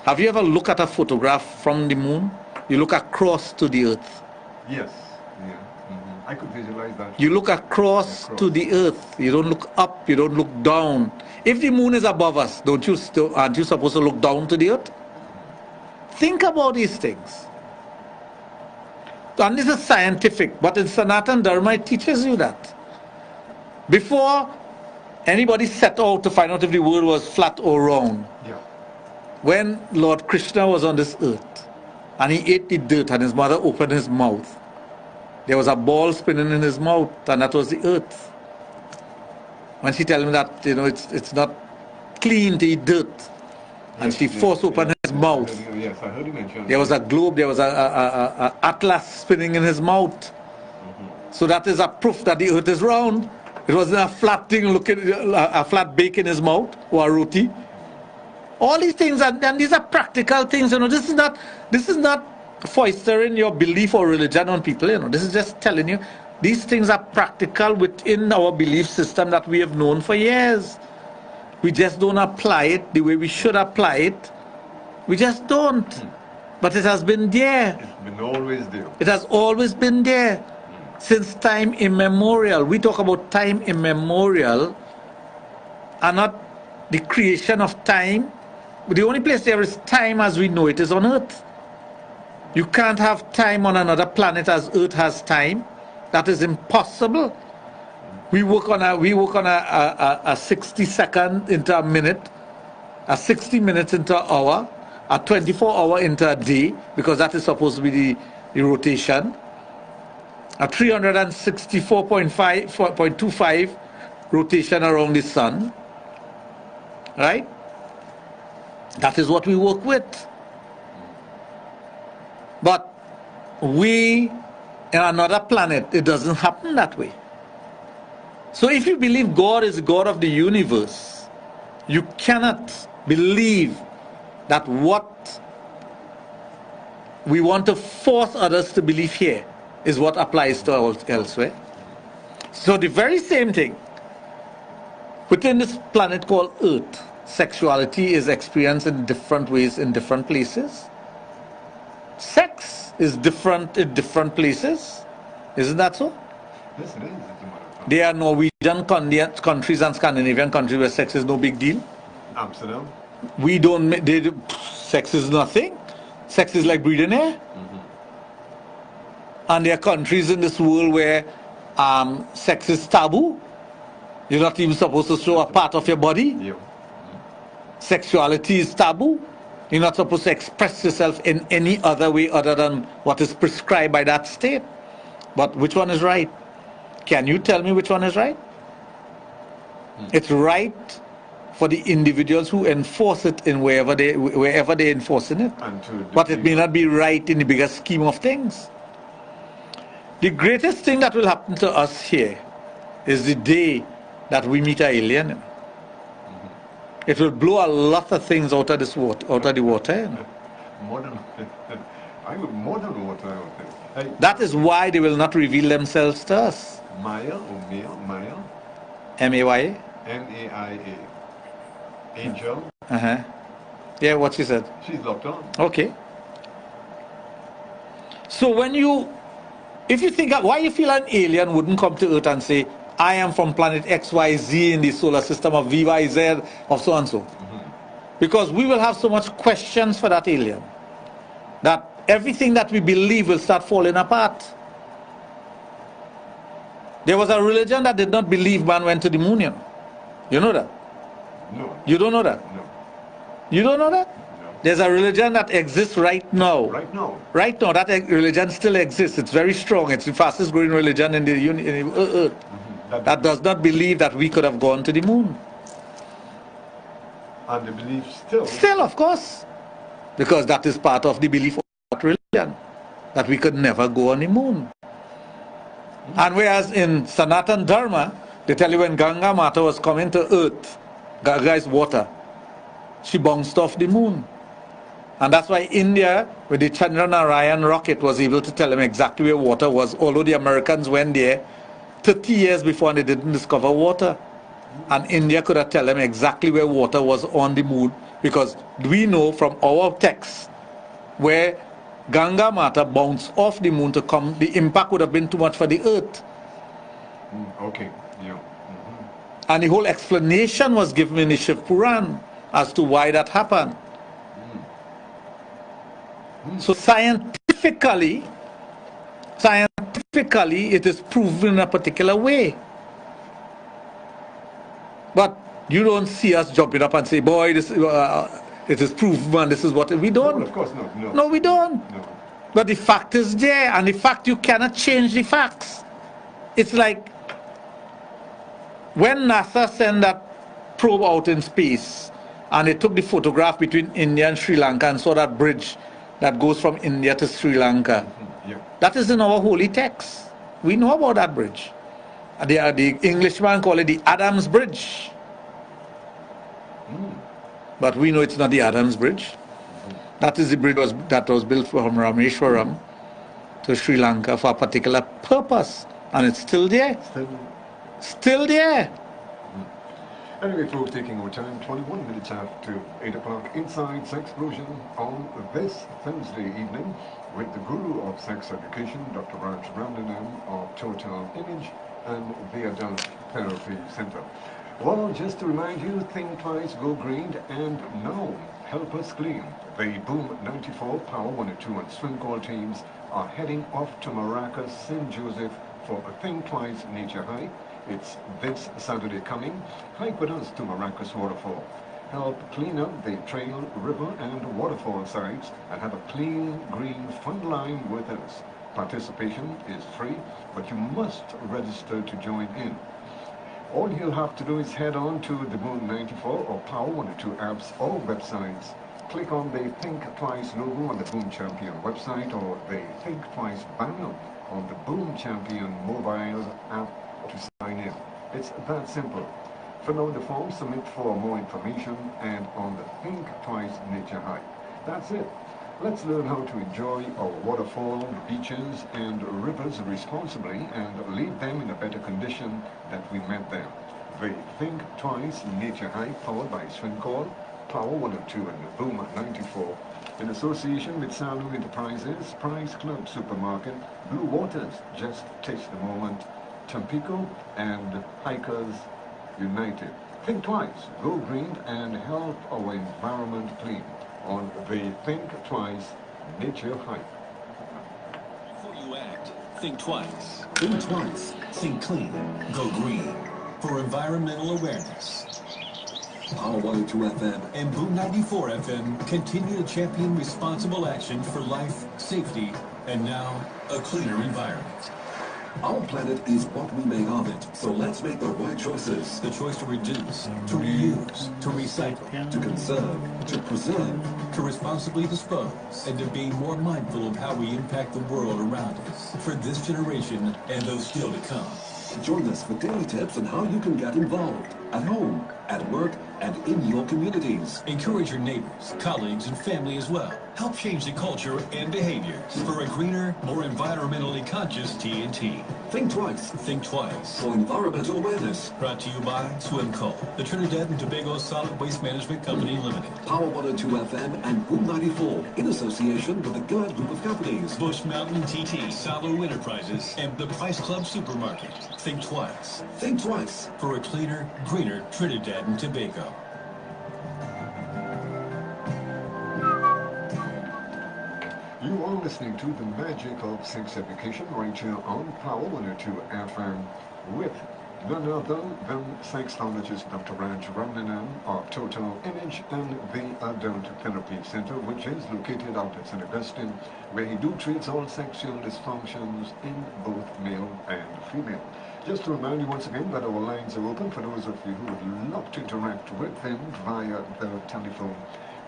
B: Have you ever looked at a photograph from the moon? You look across to the Earth.
C: Yes. Yeah. I could visualize that.
B: You look across to the Earth. You don't look up. You don't look down. If the moon is above us, aren't you supposed to look down to the Earth? Think about these things. And this is scientific, but in Sanatan Dharma it teaches you that. Before anybody set out to find out if the world was flat or round, when Lord Krishna was on this earth and he ate the dirt and his mother opened his mouth, there was a ball spinning in his mouth, and that was the earth. When she told him that, you know, it's not clean to eat dirt, and she forced open his mouth.
C: Yes, I heard you mention.
B: There was a globe, there was a atlas spinning in his mouth. So that is a proof that the earth is round. It wasn't a flat thing looking, a flat bake in his mouth or a roti. All these things, and these are practical things. You know, this is not foistering your belief or religion on people. You know, this is just telling you these things are practical within our belief system that we have known for years. We just don't apply it the way we should apply it. We just don't. But it has been there.
C: It's been always there.
B: It has always been there. Since time immemorial. We talk about time immemorial and not the creation of time. The only place there is time as we know it is on Earth. You can't have time on another planet as Earth has time. That is impossible. We work on a 60 second into a minute, a 60 minutes into an hour, a 24 hour into a day, because that is supposed to be the rotation. A 364.25 rotation around the sun, right? That is what we work with. But we, in another planet, it doesn't happen that way. So if you believe God is God of the universe, you cannot believe that what we want to force others to believe here is what applies to elsewhere. So the very same thing within this planet called Earth, sexuality is experienced in different ways in different places. Sex is different in different places. Isn't that so?
C: Yes, it is.
B: There are Norwegian countries and Scandinavian countries where sex is no big deal.
C: Amsterdam.
B: We don't. Sex is nothing. Sex is like breathing air. And there are countries in this world where sex is taboo. You're not even supposed to show a part of your body.
C: Yeah.
B: Sexuality is taboo. You're not supposed to express yourself in any other way other than what is prescribed by that state. But which one is right? Can you tell me which one is right? It's right for the individuals who enforce it in wherever they're enforcing it. But it may not be right in the bigger scheme of things. The greatest thing that will happen to us here is the day that we meet an alien. It will blow a lot of things out of this water, out of the water.
C: More than water, I think.
B: That is why they will not reveal themselves to us.
C: Maya or male? Maya?
B: M-A-Y-A?
C: M-A-I-A. Angel?
B: Yeah, what she said.
C: She's locked on.
B: Okay. So if you think, why you feel an alien wouldn't come to Earth and say, I am from planet XYZ in the solar system of VYZ of so and so. Because we will have so much questions for that alien that everything that we believe will start falling apart. There was a religion that did not believe man went to the moon. You know that?
C: No.
B: You don't know that?
C: No.
B: You don't know that?
C: No.
B: There's a religion that exists right now.
C: Right now?
B: Right now, that religion still exists. It's very strong. It's the fastest growing religion in the earth. That does not believe that we could have gone to the moon.
C: And they believe still?
B: Still, of course. Because that is part of the belief of that religion. That we could never go on the moon. And whereas in Sanatan Dharma, they tell you when Ganga Mata was coming to earth, Ganga is water, she bounced off the moon. And that's why India, with the Chandranarayan rocket, was able to tell them exactly where water was, although the Americans went there 30 years before and they didn't discover water. And India could have tell them exactly where water was on the moon, because we know from our texts where Ganga Mata bounced off the moon to come, the impact would have been too much for the earth.
C: Okay, yeah.
B: And the whole explanation was given in the Shiv Puran as to why that happened. So scientifically, it is proven in a particular way. But you don't see us jumping up and say, boy, this it is proven, this is what we don't.
C: No, of course not. No.
B: No, we don't.
C: No.
B: But the fact is there, and the fact you cannot change the facts. It's like when NASA sent that probe out in space, and they took the photograph between India and Sri Lanka and saw that bridge that goes from India to Sri Lanka.
C: Yeah.
B: That is in our holy text. We know about that bridge. The Englishman call it the Adams Bridge. But we know it's not the Adams Bridge. That is the bridge that was built from Rameshwaram to Sri Lanka for a particular purpose. And it's still there. Still there.
C: Anyway, folks, taking our time, 21 minutes after 8 o'clock, inside Sexplosion on this Thursday evening with the guru of sex education, Dr. Raj of Total Image and the Adult Therapy Center. Well, just to remind you, think twice, go green, and now help us clean. The Boom 94, Power 102 and Swim Call teams are heading off to Maracas, St. Joseph for a Think Twice Nature Hike. It's this Saturday coming. Hike with us to Maracas Waterfall. Help clean up the trail, river and waterfall sites and have a clean, green, fun line with us. Participation is free, but you must register to join in. All you'll have to do is head on to the Boom 94 or Power 102 apps or websites. Click on the Think Twice logo on the Boom Champion website or the Think Twice banner on the Boom Champion mobile app to sign in. It's that simple. Fill out the form, submit for more information, and on the Think Twice Nature Hike. That's it. Let's learn how to enjoy our waterfall, beaches, and rivers responsibly and leave them in a better condition than we met them. The Think Twice Nature Hike, powered by Swim Call, Power 102 and the Boom 94, in association with Salu Enterprises, Price Club Supermarket, Blue Waters, Just Taste the Moment, Tampico, and Hikers United. Think twice, go green, and help our environment clean on the Think Twice Nature Hike.
D: Before you act, think twice. Think twice. Think clean. Go green. For environmental awareness. Power 102 FM and Boom 94 FM continue to champion responsible action for life, safety, and now a cleaner environment. Our planet is what we make of it, so let's make the right choices. The choice to reduce, to reuse, to recycle, to conserve, to preserve, to responsibly dispose, and to be more mindful of how we impact the world around us for this generation and those still to come. Join us for daily tips on how you can get involved at home, at work, and in your communities. Encourage your neighbors, colleagues, and family as well. Help change the culture and behaviors for a greener, more environmentally conscious TNT. Think twice. Think twice. For environmental awareness. Brought to you by Swimco, the Trinidad and Tobago Solid Waste Management Company Limited. Power 102 FM and Boom 94 in association with the Gillard Group of Companies. Bush Mountain TT, Salu Enterprises, and the Price Club Supermarket. Think twice. Think twice. For a cleaner, greener Trinidad and Tobago.
C: You are listening to the magic of sex education right here on Power 102 FM with none other than sexologist Dr. Raj of Total Image and the Adult Therapy Center, which is located out at St. Augustine, where he treats all sexual dysfunctions in both male and female. Just to remind you once again that our lines are open for those of you who would love to interact with him via the telephone.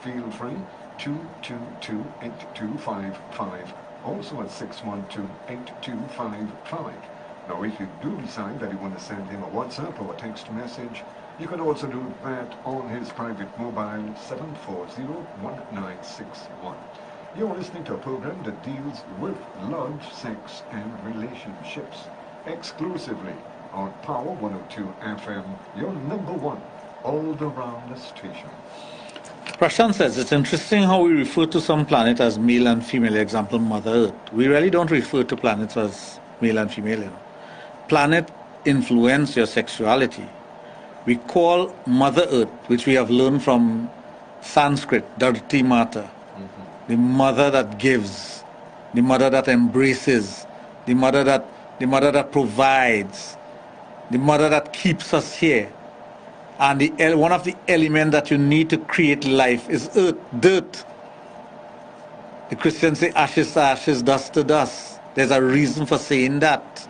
C: Feel free. 222-8255, also at 612-8255. Now, if you do decide that you want to send him a WhatsApp or a text message, you can also do that on his private mobile 740-1961. You're listening to a program that deals with love, sex, and relationships exclusively on Power 102 FM, your number one all-around station.
B: Prashant says, it's interesting how we refer to some planets as male and female, example, Mother Earth. We really don't refer to planets as male and female. You know. Planet influence your sexuality. We call Mother Earth, which we have learned from Sanskrit, Dharti Mata, the mother that gives, the mother that embraces, the mother that provides, the mother that keeps us here. And one of the elements that you need to create life is earth, dirt. The Christians say ashes to ashes, dust to dust. There's a reason for saying that.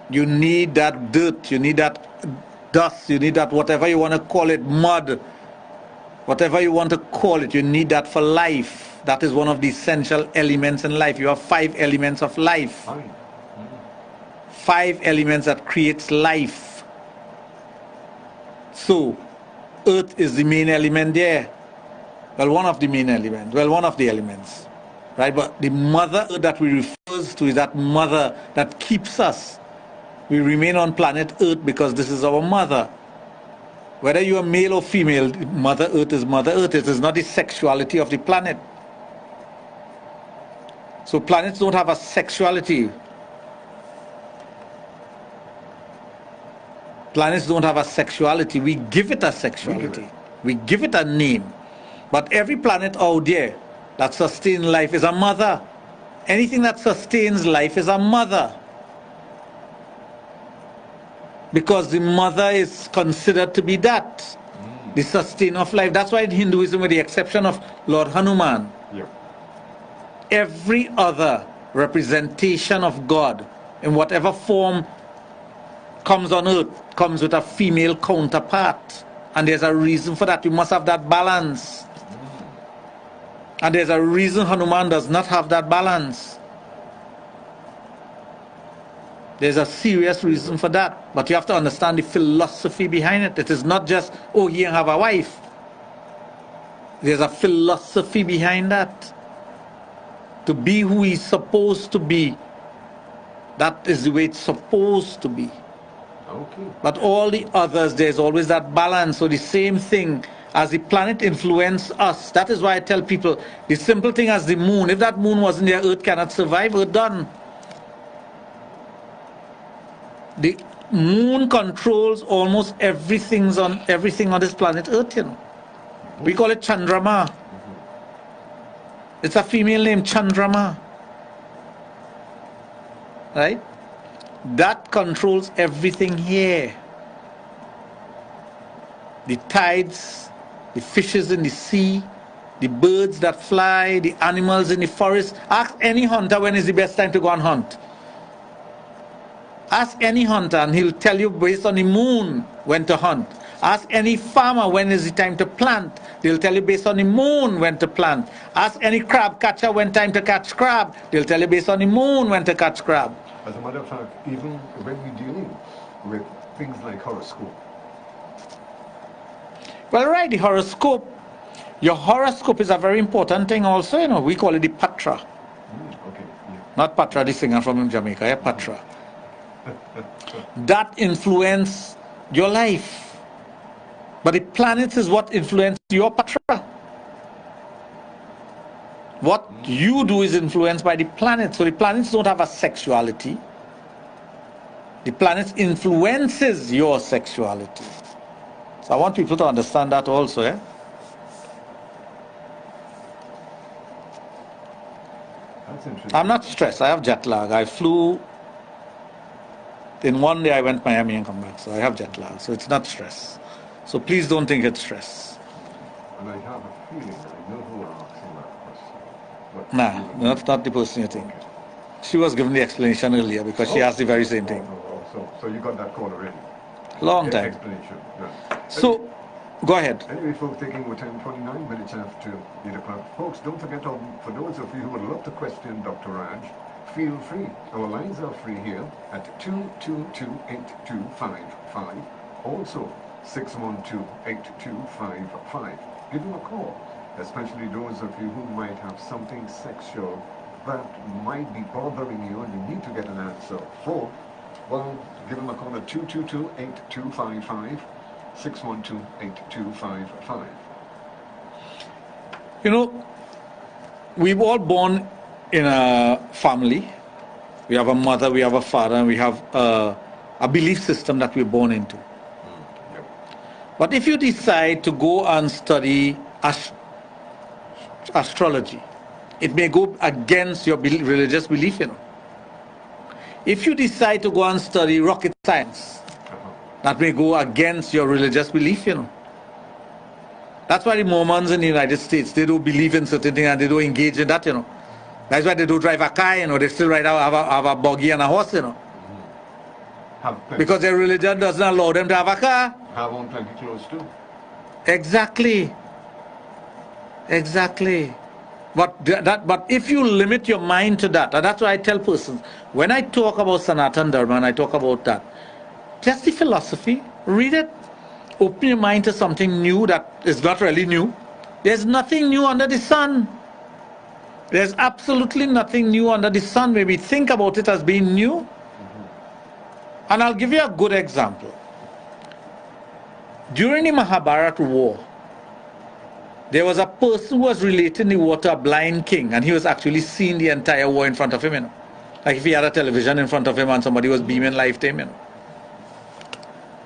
B: You need that dirt, you need that dust, you need that whatever you want to call it, mud, whatever you want to call it, you need that for life. That is one of the essential elements in life. You have 5 elements of life. 5 elements that creates life. So, earth is the main element there. Well, one of the main elements. Well, one of the elements. Right? But the mother earth that we refer to is that mother that keeps us. We remain on planet Earth because this is our mother. Whether you are male or female, Mother Earth is Mother Earth. It is not the sexuality of the planet. So planets don't have a sexuality. Planets don't have a sexuality. We give it a sexuality. We give it a name. But every planet out there that sustains life is a mother. Anything that sustains life is a mother. Because the mother is considered to be that, the sustainer of life. That's why in Hinduism, with the exception of Lord Hanuman, every other representation of God, in whatever form comes on earth, comes with a female counterpart. And there's a reason for that. You must have that balance. And there's a reason Hanuman does not have that balance. There's a serious reason for that. But you have to understand the philosophy behind it. It is not just, oh, he have a wife. There's a philosophy behind that. To be who he's supposed to be. That is the way it's supposed to be. Okay. But all the others, there's always that balance. So the same thing as the planet influence us. That is why I tell people, the simple thing as the moon. If that moon wasn't there, Earth cannot survive. Earth done. The moon controls almost everything on this planet Earth, you know. We call it Chandrama. It's a female name, Chandrama. Right? That controls everything here. The tides, the fishes in the sea, the birds that fly, the animals in the forest. Ask any hunter when is the best time to go and hunt. Ask any hunter and he'll tell you based on the moon when to hunt. Ask any farmer when is the time to plant. They'll tell you based on the moon when to plant. Ask any crab catcher when time to catch crab. They'll tell you based on the moon when to catch crab.
C: As a matter of fact, even when we're dealing with things like horoscope.
B: Well, right, the horoscope. Your horoscope is a very important thing also, you know. We call it the Patra.
C: Okay, yeah.
B: Not Patra, the singer from Jamaica, yeah, Patra. That influence your life. But the planets is what influence your Patra. What you do is influenced by the planets. So the planets don't have a sexuality. The planets influences your sexuality. So I want people to understand that also, eh?
C: That's interesting.
B: I'm not stressed. I have jet lag. I flew. In one day I went to Miami and come back. So I have jet lag. So it's not stress. So please don't think it's stress.
C: And I have a feeling I know who are asking that question.
B: Nah, not the person you think. She was given the explanation earlier because she asked the very same thing.
C: So you got that call already?
B: Long time.
C: Explanation. Yeah.
B: So, go ahead.
C: Anyway, folks, taking over 10:29 minutes after 8 o'clock. Folks, don't forget, for those of you who would love to question Dr. Raj, feel free. Our lines are free here at 222-8255. Also, 612-8255. Give them a call, especially those of you who might have something sexual that might be bothering you and you need to get an answer for. Well, give them a call at 222-8255, 612-8255.
B: You know, we're all born in a family. We have a mother, we have a father, and we have a belief system that we're born into. But if you decide to go and study astrology, it may go against your religious belief, you know. If you decide to go and study rocket science, that may go against your religious belief, you know. That's why the Mormons in the United States, they don't believe in certain things and they don't engage in that, you know. That's why they don't drive a car, you know. They still have a buggy and a horse, you know. Because their religion doesn't allow them to have a car.
C: Have on plenty clothes too.
B: Exactly. Exactly. But if you limit your mind to that, and that's why I tell persons, when I talk about Sanatan Dharma and I talk about that, just the philosophy, read it. Open your mind to something new that is not really new. There's nothing new under the sun. There's absolutely nothing new under the sun. Maybe think about it as being new. And I'll give you a good example. During the Mahabharata war, there was a person who was relating the war to a blind king, and he was actually seeing the entire war in front of him, you know. Like if he had a television in front of him and somebody was beaming live to him, you know.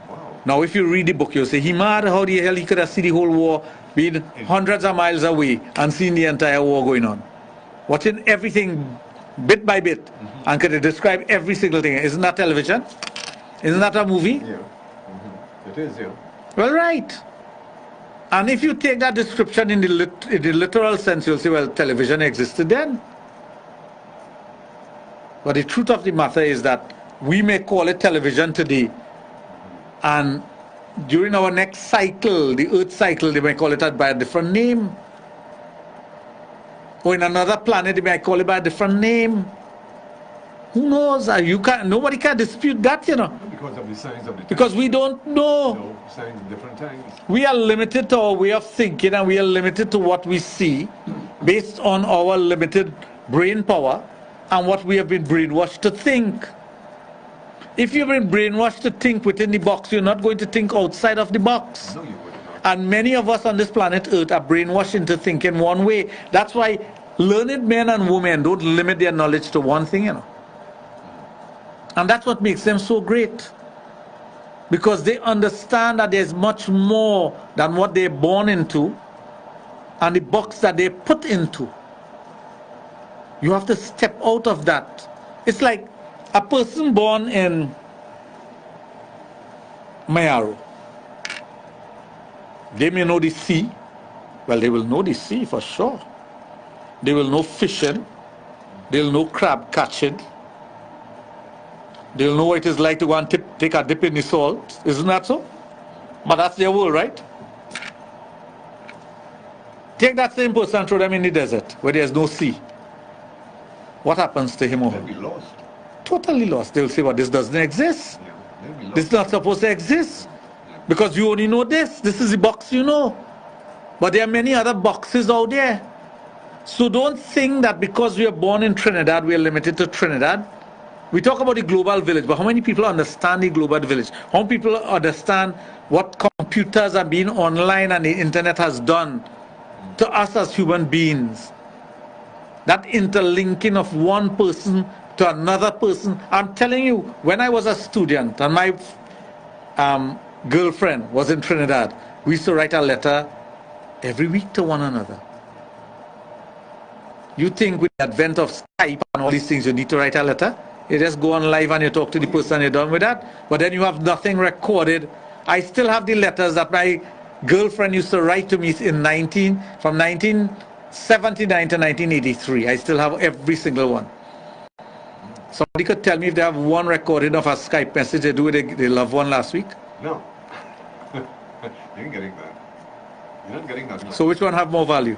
C: Wow.
B: Now if you read the book, you'll say, he mad, how the hell he could have seen the whole war being hundreds of miles away and seen the entire war going on. Watching everything bit by bit, and could describe every single thing. Isn't that television? Isn't that a movie?
C: Yeah. It is, yeah.
B: Well, right. And if you take that description in the literal sense, you'll say, well, television existed then. But the truth of the matter is that we may call it television today, and during our next cycle, the Earth cycle, they may call it by a different name. Or in another planet, they may call it by a different name. Who knows? Nobody can dispute that, you know.
C: Because of the signs of the times.
B: Because we don't know.
C: No, signs of different times.
B: We are limited to our way of thinking, and we are limited to what we see based on our limited brain power and what we have been brainwashed to think. If you've been brainwashed to think within the box, you're not going to think outside of the box.
C: No, you would not.
B: And many of us on this planet Earth are brainwashed into thinking one way. That's why learned men and women don't limit their knowledge to one thing, you know. And that's what makes them so great. Because they understand that there's much more than what they're born into and the box that they're put into. You have to step out of that. It's like a person born in Mayaro. They may know the sea. Well, they will know the sea for sure. They will know fishing. They'll know crab catching. They'll know what it is like to go and take a dip in the salt. Isn't that so? But that's their world, right? Take that same person and throw them in the desert where there's no sea. What happens to him or her?
C: They'll be lost.
B: Totally lost. They'll say, well, this doesn't exist.
C: Yeah, they'll be lost.
B: This is not supposed to exist. Because you only know this. This is the box you know. But there are many other boxes out there. So don't think that because we are born in Trinidad, we are limited to Trinidad. We talk about the global village, but how many people understand the global village? How many people understand what computers and being online and the internet has done to us as human beings? That interlinking of one person to another person. I'm telling you, when I was a student and my girlfriend was in Trinidad, we used to write a letter every week to one another. You think with the advent of Skype and all these things, you need to write a letter? You just go on live and you talk to the person and you're done with that. But then you have nothing recorded. I still have the letters that my girlfriend used to write to me from 1979 to 1983. I still have every single one. Somebody could tell me if they have one recording of a Skype message they do with their loved one last week?
C: No. You ain't getting that. You're not getting that.
B: So which one have more value?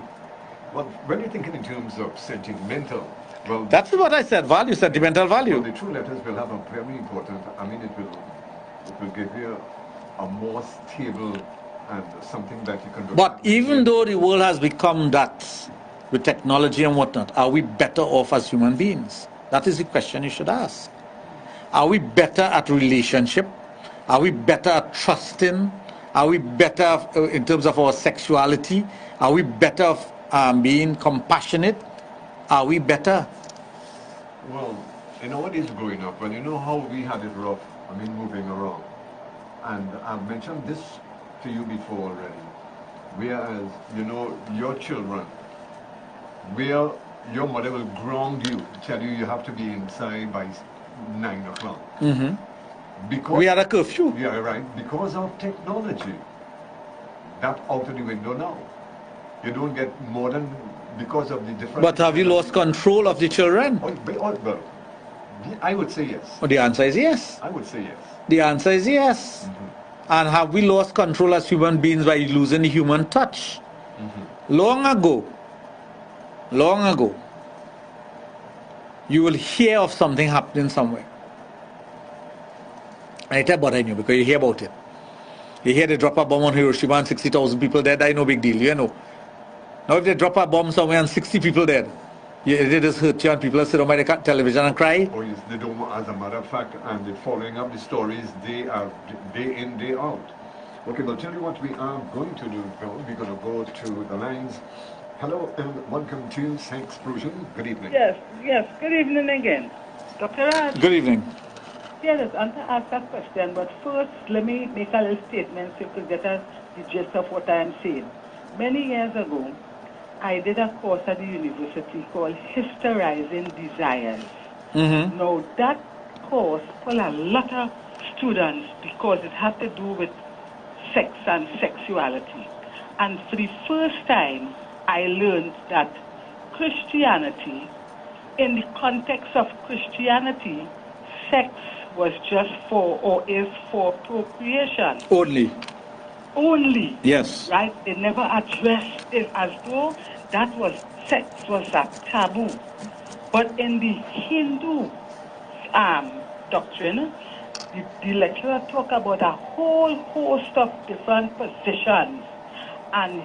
C: Well, when you're thinking in terms of sentimental, well,
B: that's what I said, value, sentimental value.
C: Well, the true letters will have a very important, I mean, it will give you a more stable and something that you can...
B: But even though the world has become that, with technology and whatnot, are we better off as human beings? That is the question you should ask. Are we better at relationship? Are we better at trusting? Are we better in terms of our sexuality? Are we better being compassionate? Are we better?
C: Well, in our days growing up, when you know how we had it rough, I mean moving around, and I've mentioned this to you before already, whereas, you know, your children, where your mother will ground you, tell you you have to be inside by 9 o'clock.
B: Mm-hmm.
C: Because
B: we had a curfew.
C: Yeah, right. Because of technology, that out of the window now. You don't get more than because of the different.
B: But have you lost control of the children?
C: Well, I would say yes.
B: Well, the answer is yes.
C: I would say yes.
B: The answer is yes. And have we lost control as human beings by losing the human touch? Long ago, you will hear of something happening somewhere. And it's bothering you because you hear about it. You hear they drop a bomb on Hiroshima and 60,000 people dead, no big deal, you know. Now if they drop a bomb somewhere and 60 people dead, they just hurt you and people sit on by the television and cry.
C: Oh yes, they don't, as a matter of fact, and they're following up the stories, they are day in, day out. Okay, well, tell you what we are going to do now. We're going to go to the lines. Hello and welcome to Sexplosion. Good evening.
H: Yes, good evening again. Dr. Raj.
B: Good evening.
H: Yes, I'm to ask that question, but first let me make a little statement so you could get the gist of what I am saying. Many years ago, I did a course at the university called Historizing Desires. Now, that course pulled a lot of students because it had to do with sex and sexuality. And for the first time, I learned that Christianity, in the context of Christianity, sex was just for, or is for, procreation. Only. Yes. Right? They never addressed it as though that was, sex was a taboo. But in the Hindu doctrine, the lecturer talked about a whole host of different positions and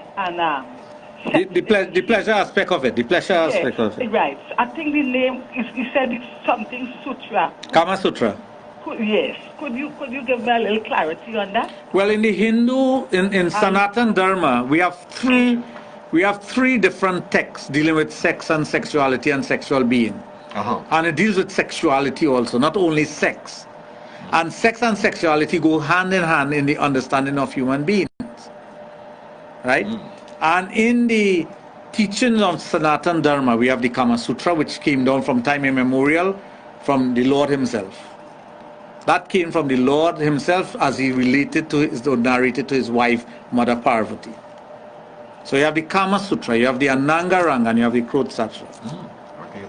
B: the pleasure aspect of it. The pleasure aspect of it.
H: Right. I think the name he said it's something sutra.
B: Kama Sutra.
H: Yes. Could you give me a little clarity on that?
B: Well, in the Hindu, in Sanatan Dharma, we have three different texts dealing with sex and sexuality and sexual being. And it deals with sexuality also, not only sex. And sex and sexuality go hand in hand in the understanding of human beings. Right? And in the teachings of Sanatan Dharma, we have the Kama Sutra, which came down from time immemorial from the Lord himself. That came from the Lord himself as he narrated to his wife, Mother Parvati. So you have the Kama Sutra, you have the Ananga Ranga, and you have the Krota Sutra.
C: Okay.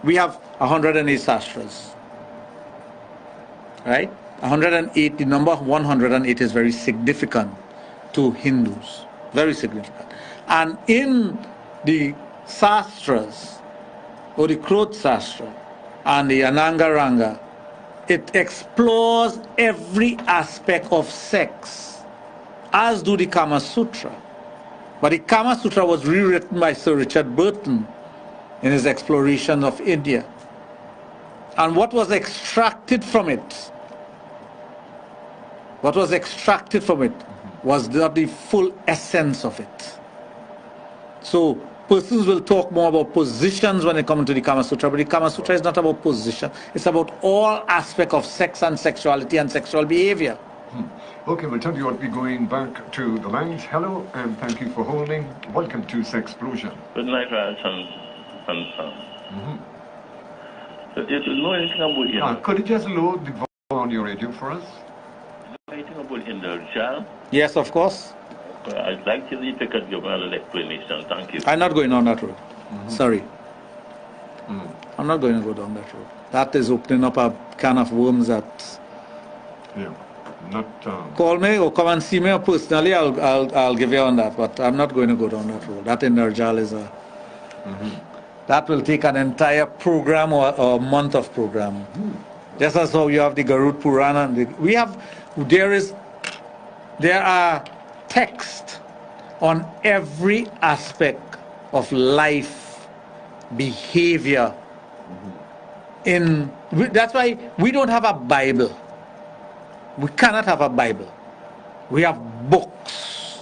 B: We have 108 sastras. Right? 108, the number 108 is very significant to Hindus. Very significant. And in the sastras, or the Krota Sutra, and the Ananga Ranga, it explores every aspect of sex, as do the Kama Sutra. But the Kama Sutra was rewritten by Sir Richard Burton in his exploration of India. And what was extracted from it was not the full essence of it. So persons will talk more about positions when they come into the Kama Sutra, but the Kama Sutra is not about position. It's about all aspects of sex and sexuality and sexual behavior.
C: Okay, we'll tell you what, we're going back to the lines. Hello, and thank you for holding. Welcome to Sexplosion.
J: Good night, Raj. So, do you know anything about him?
C: Could you just load the volume on your radio for us?
J: Anything about Indra?
B: Yes, of course.
J: I'd like to if you could give me a little explanation. Thank you.
B: I'm not going on that road. Sorry. I'm not going to go down that road. That is opening up a can of worms that...
C: Yeah. Not...
B: Call me or come and see me personally, I'll give you on that. But I'm not going to go down that road. That Indarjal is a... That will take an entire program or a month of program. Just as how you have the Garud Purana. There are texts on every aspect of life, behavior. That's why we don't have a Bible. We cannot have a Bible. We have books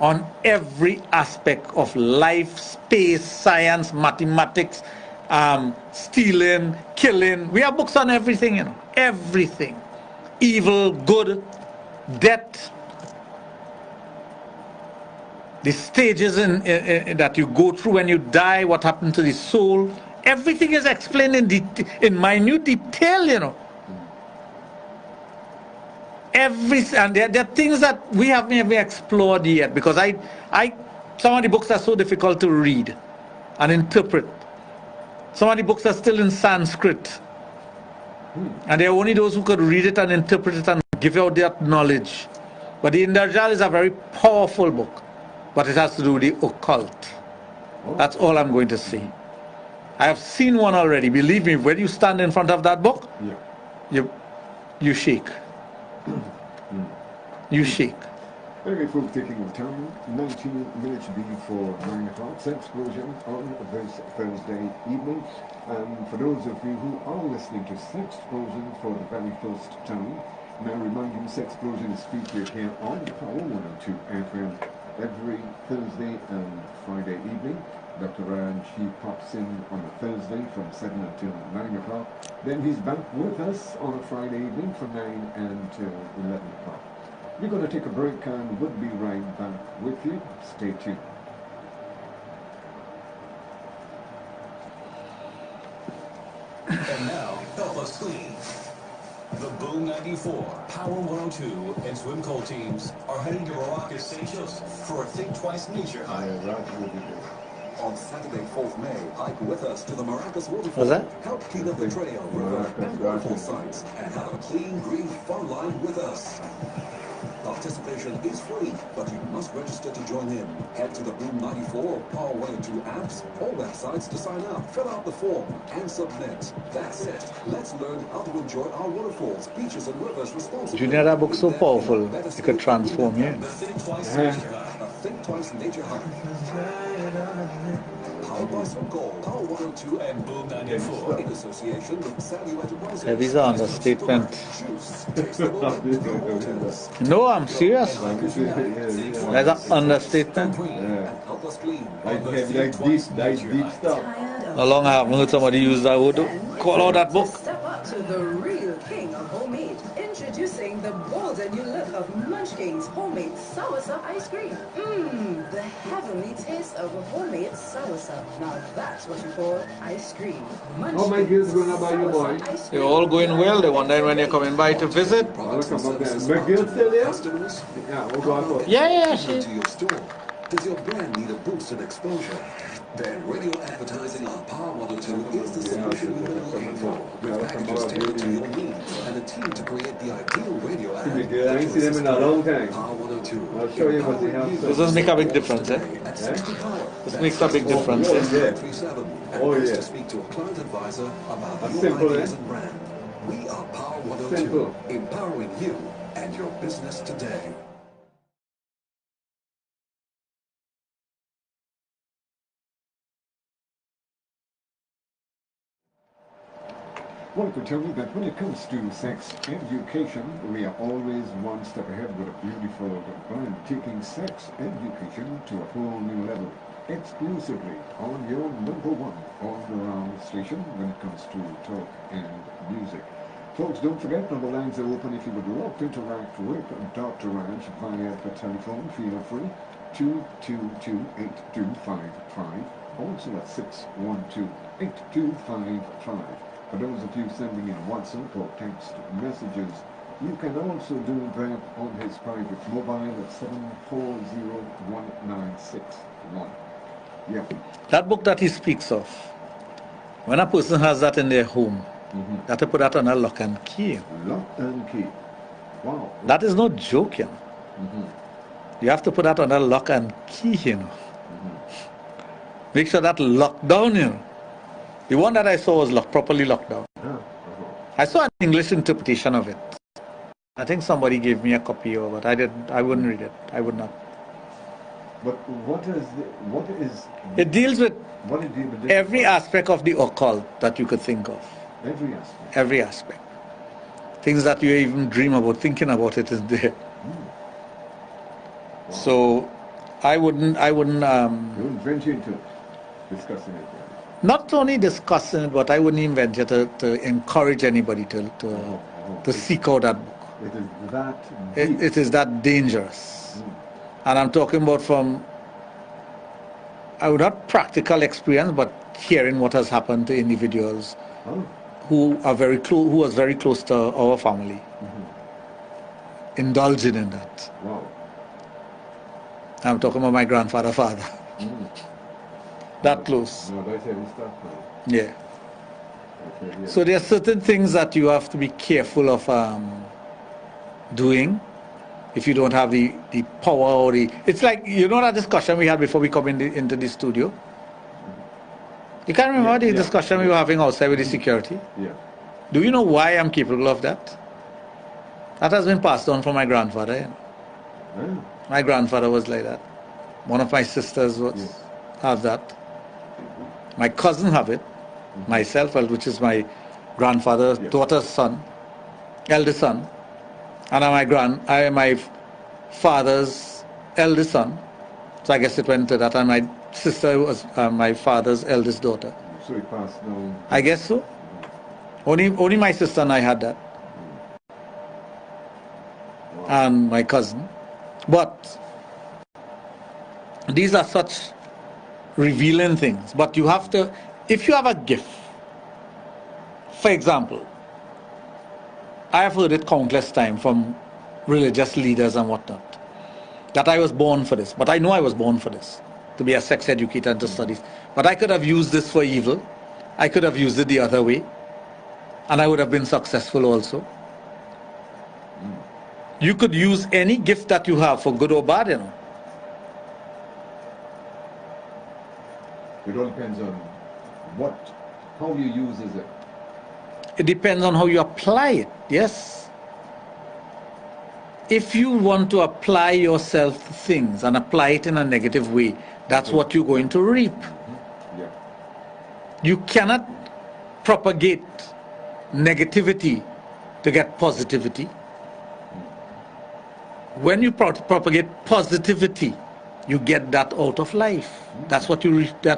B: on every aspect of life, space, science, mathematics, stealing, killing. We have books on everything, everything. Evil, good, death, the stages that you go through when you die, what happened to the soul. Everything is explained in minute detail, and there are things that we haven't even explored yet, because some of the books are so difficult to read and interpret. Some of the books are still in Sanskrit, and there are only those who could read it and interpret it and give out that knowledge. But the Indarjal is a very powerful book, but it has to do with the occult. That's all I'm going to say. I have seen one already. Believe me, when you stand in front of that book, you shake. You shake.
C: Anyway, folks, taking the time, 19 minutes before 9 o'clock, Sexplosion on this Thursday evening. And for those of you who are listening to Sexplosion for the very first time, may I remind you, Sexplosion is featured here on Power 102 FM every Thursday and Friday evening. Dr. Raj, he pops in on a Thursday from 7 until 9 o'clock. Then he's back with us on a Friday evening from 9 until 11 o'clock. We're going to take a break and we'll be right back with you. Stay tuned.
D: And now, help us clean. The Boom 94, Power 102, and Swim Cold teams are heading to Morocco's St. Joseph for a Think Twice nature hike. On Saturday, 4th May, hike with us to the Maracas waterfall. Help clean up the trail, river, and waterfall sites, and have a clean, green fun line with us. Participation is free, but you must register to join in. Head to the Boom 94 or Power 102 apps or websites to sign up, fill out the form, and submit. That's it. Let's learn how to enjoy our waterfalls, beaches, and rivers responsibly.
B: Junior, that book's so powerful, it could transform you.
D: The Think Twice Nature Hike. A Think Twice Nature Hike. Powered by Swim Cold, Power 102 and Boom 94 in association with Salue Enterprises.
B: Heavy's an understatement. No, I'm serious. That's an understatement.
C: Like deep stuff.
B: How long I haven't heard somebody use that word to call out that book?
A: Step up to the real king of homemade. Introducing the bold and new look of Munchkin's homemade soursop ice cream. The heavenly taste of homemade soursop. Now that's what you call ice cream.
C: Oh, my kids going to buy you, boy.
B: They're all going well. They wonder when you're coming by to visit.
C: My girl's still there? Yeah, we'll go out.
B: Yeah.
D: To your store. Does your brand need a boosted exposure? Then radio advertising on Power 102 is the solution you've been looking for. With packages tailored to your needs and a team to create the ideal radio ad.
C: I ain't seen them in a long time.
D: Power 102.
C: I'll show you what they have.
B: This does make a big difference, eh? This makes a big difference, eh?
C: Oh, yeah.
D: To speak to a client advisor about
C: That's
D: your
C: simple,
D: ideas
C: eh?
D: and brand. We are Power 102,
C: Simple.
D: empowering you and your business today.
C: I want to tell you that when it comes to sex education, we are always one step ahead with a beautiful brand, taking sex education to a whole new level, exclusively on your #1 all-around station when it comes to talk and music. Folks, don't forget, the lines are open if you would love to interact with Dr. Raj via the telephone. Feel free, 222-8255, also at 612-8255. For those of you sending in WhatsApp or text messages, you can also do that on his private mobile at 7401961. Yeah.
B: That book that he speaks of, when a person has that in their home, they have to put that on a lock and key.
C: Lock and key. Wow.
B: That is no joke, you know. You have to put that on a lock and key, you know. Make sure that locked down, you know. The one that I saw was properly locked down. I saw an English interpretation of it. I think somebody gave me a copy of it. I wouldn't read it. I would not.
C: But what is
B: it deals with
C: what it deals with
B: every aspect of the occult that you could think of.
C: Every aspect.
B: Every aspect. Things that you even dream about, thinking about it is there.
C: Wow.
B: So I wouldn't
C: you wouldn't venture into discussing it.
B: Not only discussing it, but I wouldn't even venture to encourage anybody to seek out that book.
C: It is that deep.
B: It is that dangerous. And I'm talking about from, not practical experience, but hearing what has happened to individuals who are very close, who was very close to our family. indulging in that.
C: Wow.
B: I'm talking about my grandfather, father. That close.
C: No, that's how we start now.
B: Yeah.
C: Okay, yeah.
B: So there are certain things that you have to be careful of doing if you don't have the power or the... It's like, you know that discussion we had before we come into the studio? You can't remember the discussion we were having outside with the security?
C: Yeah.
B: Do you know why I'm capable of that? That has been passed on from my grandfather. You know?
C: Yeah.
B: My grandfather was like that. One of my sisters was have that. My cousin have it. Myself, which is my grandfather's daughter's son, eldest son, and I am my father's eldest son. So I guess it went to that, and my sister was my father's eldest daughter.
C: So it passed down.
B: I guess so. Only my sister and I had that, and my cousin. But these are such revealing things. But you have to, if you have a gift, for example, I have heard it countless times from religious leaders and whatnot, that I was born for this. But I know I was born for this, to be a sex educator and to study. But I could have used this for evil. I could have used it the other way, and I would have been successful also. You could use any gift that you have for good or bad, you know.
C: It all depends on how you use it.
B: It depends on how you apply it, yes. If you want to apply yourself to things and apply it in a negative way, that's what you're going to reap.
C: Yeah.
B: You cannot propagate negativity to get positivity. When you propagate positivity, you get that out of life. That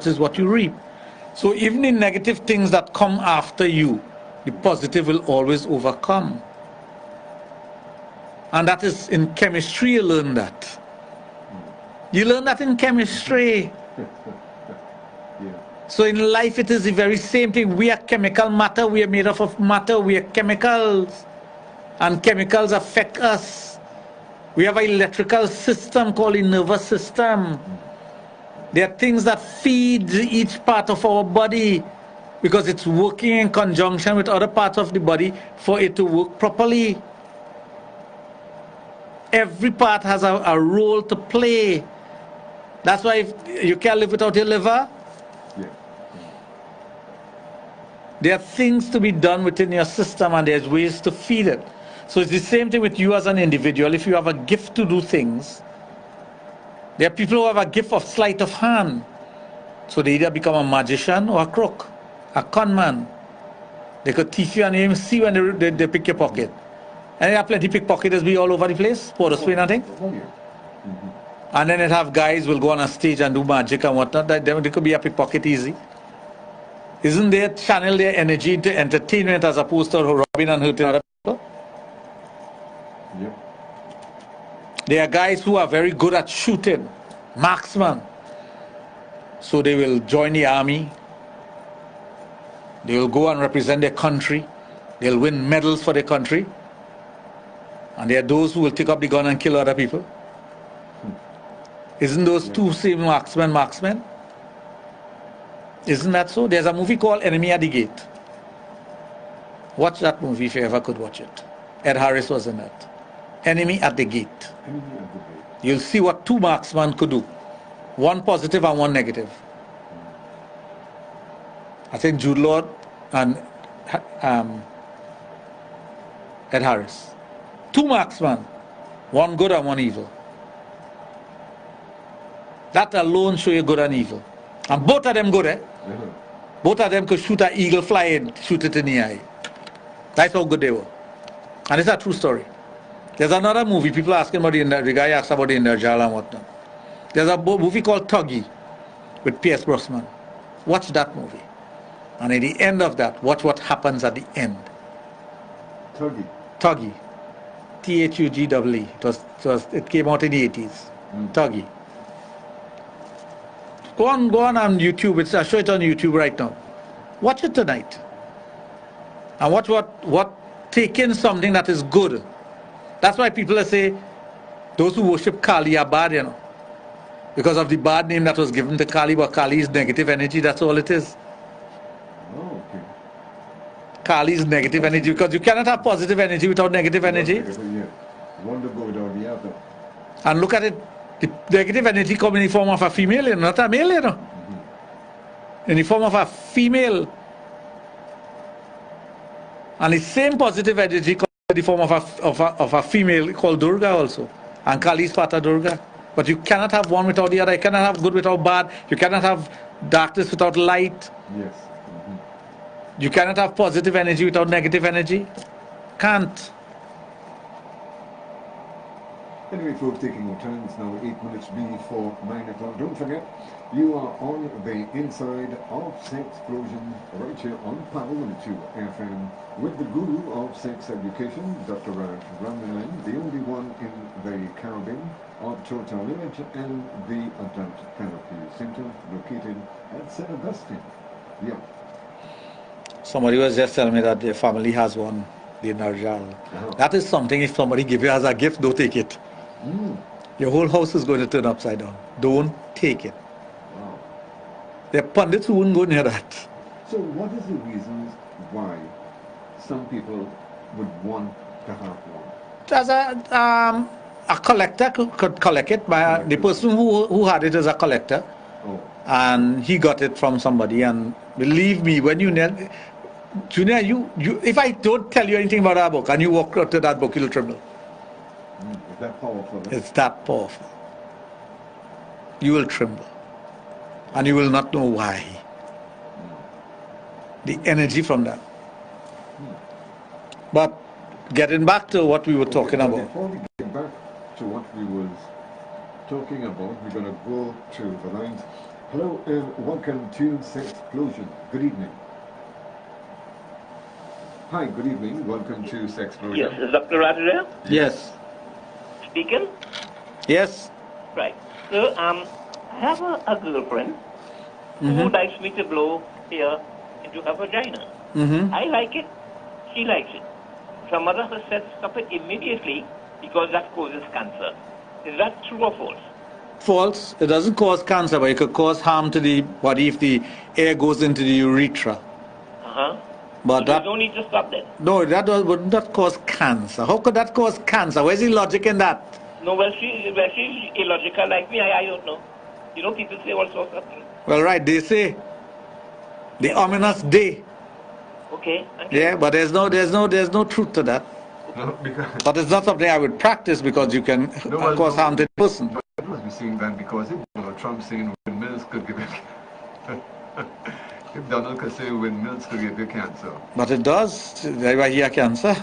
B: is what you reap. So even the negative things that come after you, the positive will always overcome. And that is in chemistry, you learn that. You learn that in chemistry. So in life it is the very same thing. We are chemical matter, we are made up of matter, we are chemicals. And chemicals affect us. We have an electrical system called the nervous system. There are things that feed each part of our body because it's working in conjunction with other parts of the body for it to work properly. Every part has a role to play. That's why you can't live without your liver. There are things to be done within your system and there's ways to feed it. So it's the same thing with you as an individual. If you have a gift to do things, there are people who have a gift of sleight of hand. So they either become a magician or a crook, a con man. They could thief you and you even see when they pick your pocket. And there are plenty of pickpocketers be all over the place, pour the spin and thing. And then it have guys who will go on a stage and do magic and whatnot. They could be a pickpocket easy. Isn't they channel their energy into entertainment as opposed to robbing and hurting other people? There are guys who are very good at shooting, marksmen. So they will join the army. They will go and represent their country. They'll win medals for their country. And there are those who will take up the gun and kill other people. Isn't those two same marksmen? Isn't that so? There's a movie called Enemy at the Gate. Watch that movie if you ever could watch it. Ed Harris was in that. Enemy at the Gate. You'll see what two marksmen could do. One positive and one negative. I think Jude Law and Ed Harris. Two marksmen. One good and one evil. That alone show you good and evil. And both of them good, eh? Both of them could shoot an eagle fly and shoot it in the eye. That's how good they were. And it's a true story. There's another movie, people are asking about the guy asked about the Inderjala and whatnot. There's a movie called Tuggy with Pierce Brosnan. Watch that movie. And at the end of that, watch what happens at the end. Tuggy. T-H-U-G-E-E. It came out in the 80s. Tuggy. Go on YouTube. I'll show it on YouTube right now. Watch it tonight. And watch what taking something that is good That's why people say those who worship Kali are bad, you know. Because of the bad name that was given to Kali, but Kali is negative energy, that's all it is.
C: Oh, okay.
B: Kali is negative energy, because you cannot have positive energy without negative energy.
C: Yeah. One to go without the other.
B: And look at it, the negative energy comes in the form of a female, you know, not a male, you know. In the form of a female. And the same positive energy comes in the form of a female called Durga also. And Kali is part of Durga. But you cannot have one without the other. You cannot have good without bad. You cannot have darkness without light.
C: Yes.
B: You cannot have positive energy without negative energy. Can't.
C: Anyway, folks, taking your time, it's now 8 minutes before 9 o'clock. Don't forget, you are on the inside of Sexplosion, right here on Power 102 FM, with the guru of sex education, Dr. Raj, the only one in the Caribbean of total image and the adult therapy center located at St. Augustine. Yeah.
B: Somebody was just telling me that their family has one, the Narjal. That is something, if somebody gives you as a gift, don't take it. Your whole house is going to turn upside down. Don't take it.
C: Wow.
B: There are pundits who wouldn't go near that.
C: So what is the reasons why some people would want to have one?
B: As a collector could collect it. The person who had it is a collector.
C: Oh.
B: And he got it from somebody. And believe me, when you Junior, if I don't tell you anything about that book and you walk out to that book, you'll tremble.
C: Is that powerful?
B: It's that powerful. You will tremble. And you will not know why. The energy from that. But getting back to what we were talking about.
C: Before we get back to what we was talking about, we're going to go to the lines. Hello and welcome to Sexplosion. Good evening. Hi, good evening. Welcome to Sexplosion.
J: Yes, is Dr. Raj there?
B: Yes.
J: Speaking?
B: Yes.
J: Right. So, I have a girlfriend who likes me to blow air into her vagina. I like it. She likes it. Some others have said stop it immediately because that causes cancer. Is that true or false?
B: False. It doesn't cause cancer, but it could cause harm to the body if the air goes into the urethra. But
J: so
B: that,
J: there's no need to stop that.
B: No, that would not cause cancer. How could that cause cancer? Where's the logic in that?
J: No, well, she's illogical like me. I don't know. You know, people say all sorts of things.
B: Well, right, they say the ominous day.
J: Okay.
B: Yeah, but there's no truth to that.
C: No,
B: but it's not something I would practice because you can cause harm to the person.
C: But it must be saying that because if Donald Trump saying windmills could give it, if Donald could say windmills could give you cancer.
B: But it does. That's why he has cancer.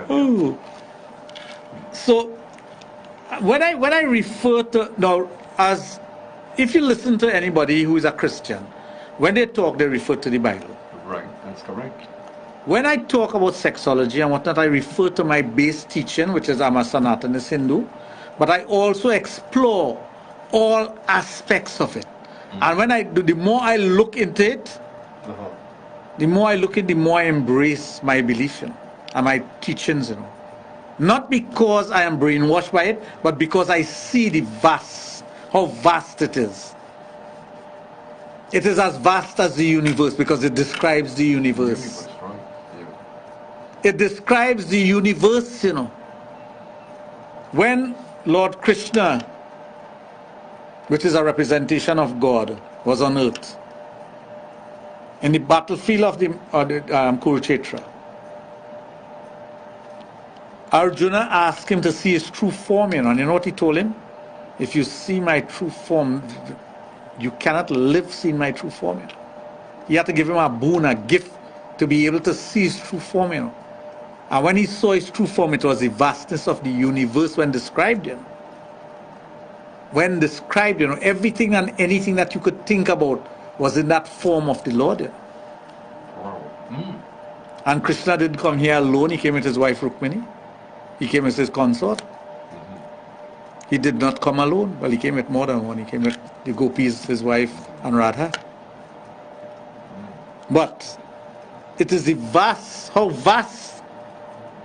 B: Ooh. So when I refer to now, as if you listen to anybody who is a Christian, when they talk, they refer to the Bible.
C: Right, that's correct.
B: When I talk about sexology and whatnot, I refer to my base teaching, which is I'm a Sanatanist Hindu, but I also explore all aspects of it. And when I do, the more I look into it, the more I look at, the more I embrace my belief, and my teachings, Not because I am brainwashed by it, but because I see how vast it is. It is as vast as the universe because it describes the universe. It describes the universe, When Lord Krishna, which is a representation of God, was on earth, in the battlefield of the Kurukshetra, Arjuna asked him to see his true form, and you know what he told him? If you see my true form, you cannot live seeing my true form. He had to give him a boon, a gift, to be able to see his true form. And when he saw his true form, it was the vastness of the universe when described. When described, everything and anything that you could think about was in that form of the Lord.
C: Wow.
B: And Krishna didn't come here alone. He came with his wife Rukmini. He came with his consort. He did not come alone. Well, he came with more than one. He came with the gopis, his wife, and Radha. But it is how vast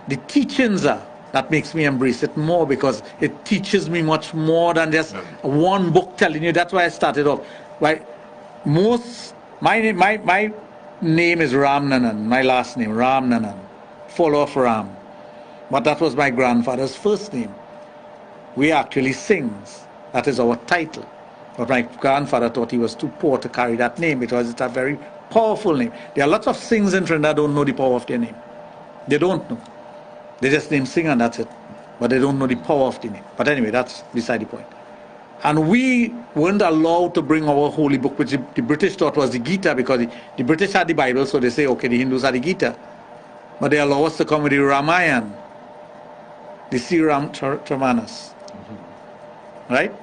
B: the teachings are that makes me embrace it more, because it teaches me much more than just one book telling you. That's why I started off. My name is Ram Nanan, my last name, Ram Nanan, full of Ram. But that was my grandfather's first name. We actually sings. That is our title. But my grandfather thought he was too poor to carry that name because it's a very powerful name. There are lots of sings in Trinidad that don't know the power of their name. They don't know. They just name sing and that's it. But they don't know the power of the name. But anyway, that's beside the point. And we weren't allowed to bring our holy book, which the British thought was the Gita, because the British had the Bible, so they say, okay, the Hindus had the Gita. But they allow us to come with the Ramayana, the Sri Ramanas. Right?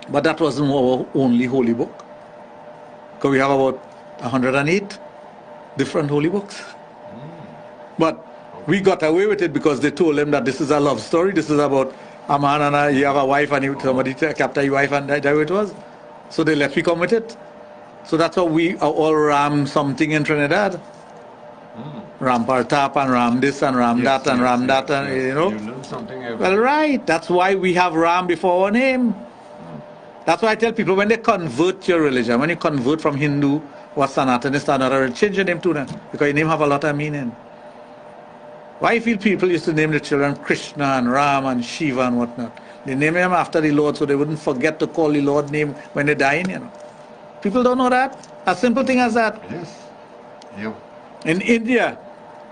B: But that wasn't our only holy book. Because we have about 108 different holy books. But we got away with it because they told them that this is a love story. This is about a man and you have a wife and somebody captured your wife, and that's how it was. So they let me come with it. So that's how we all Ram something in Trinidad. Ram Partap and Ram this and Ram that and Ram that, and you know.
C: You learn something every
B: Well, right. That's why we have Ram before our name. That's why I tell people, when they convert your religion, when you convert from Hindu or Sanatanist or another, change your name to them, because your name have a lot of meaning. Why you feel people used to name the children Krishna and Ram and Shiva and whatnot? They name them after the Lord so they wouldn't forget to call the Lord name when they're dying, you know. People don't know that. A simple thing as that.
C: Yes. Yeah.
B: In India,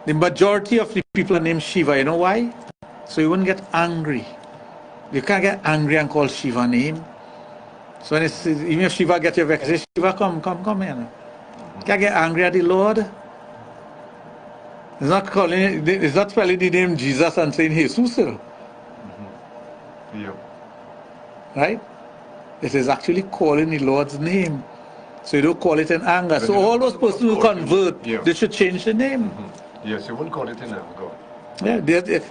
B: the majority of the people are named Shiva. You know why? So you wouldn't get angry. You can't get angry and call Shiva name. So when it's, even if Shiva gets your vexation, Shiva, come here. You can't get angry at the Lord. It's not spelling the name Jesus and saying Jesus. You know?
C: Yeah.
B: Right? It is actually calling the Lord's name. So you don't call it in anger. So all those persons who convert, they should change the name.
C: Yes, you wouldn't call it in anger.
B: Yeah,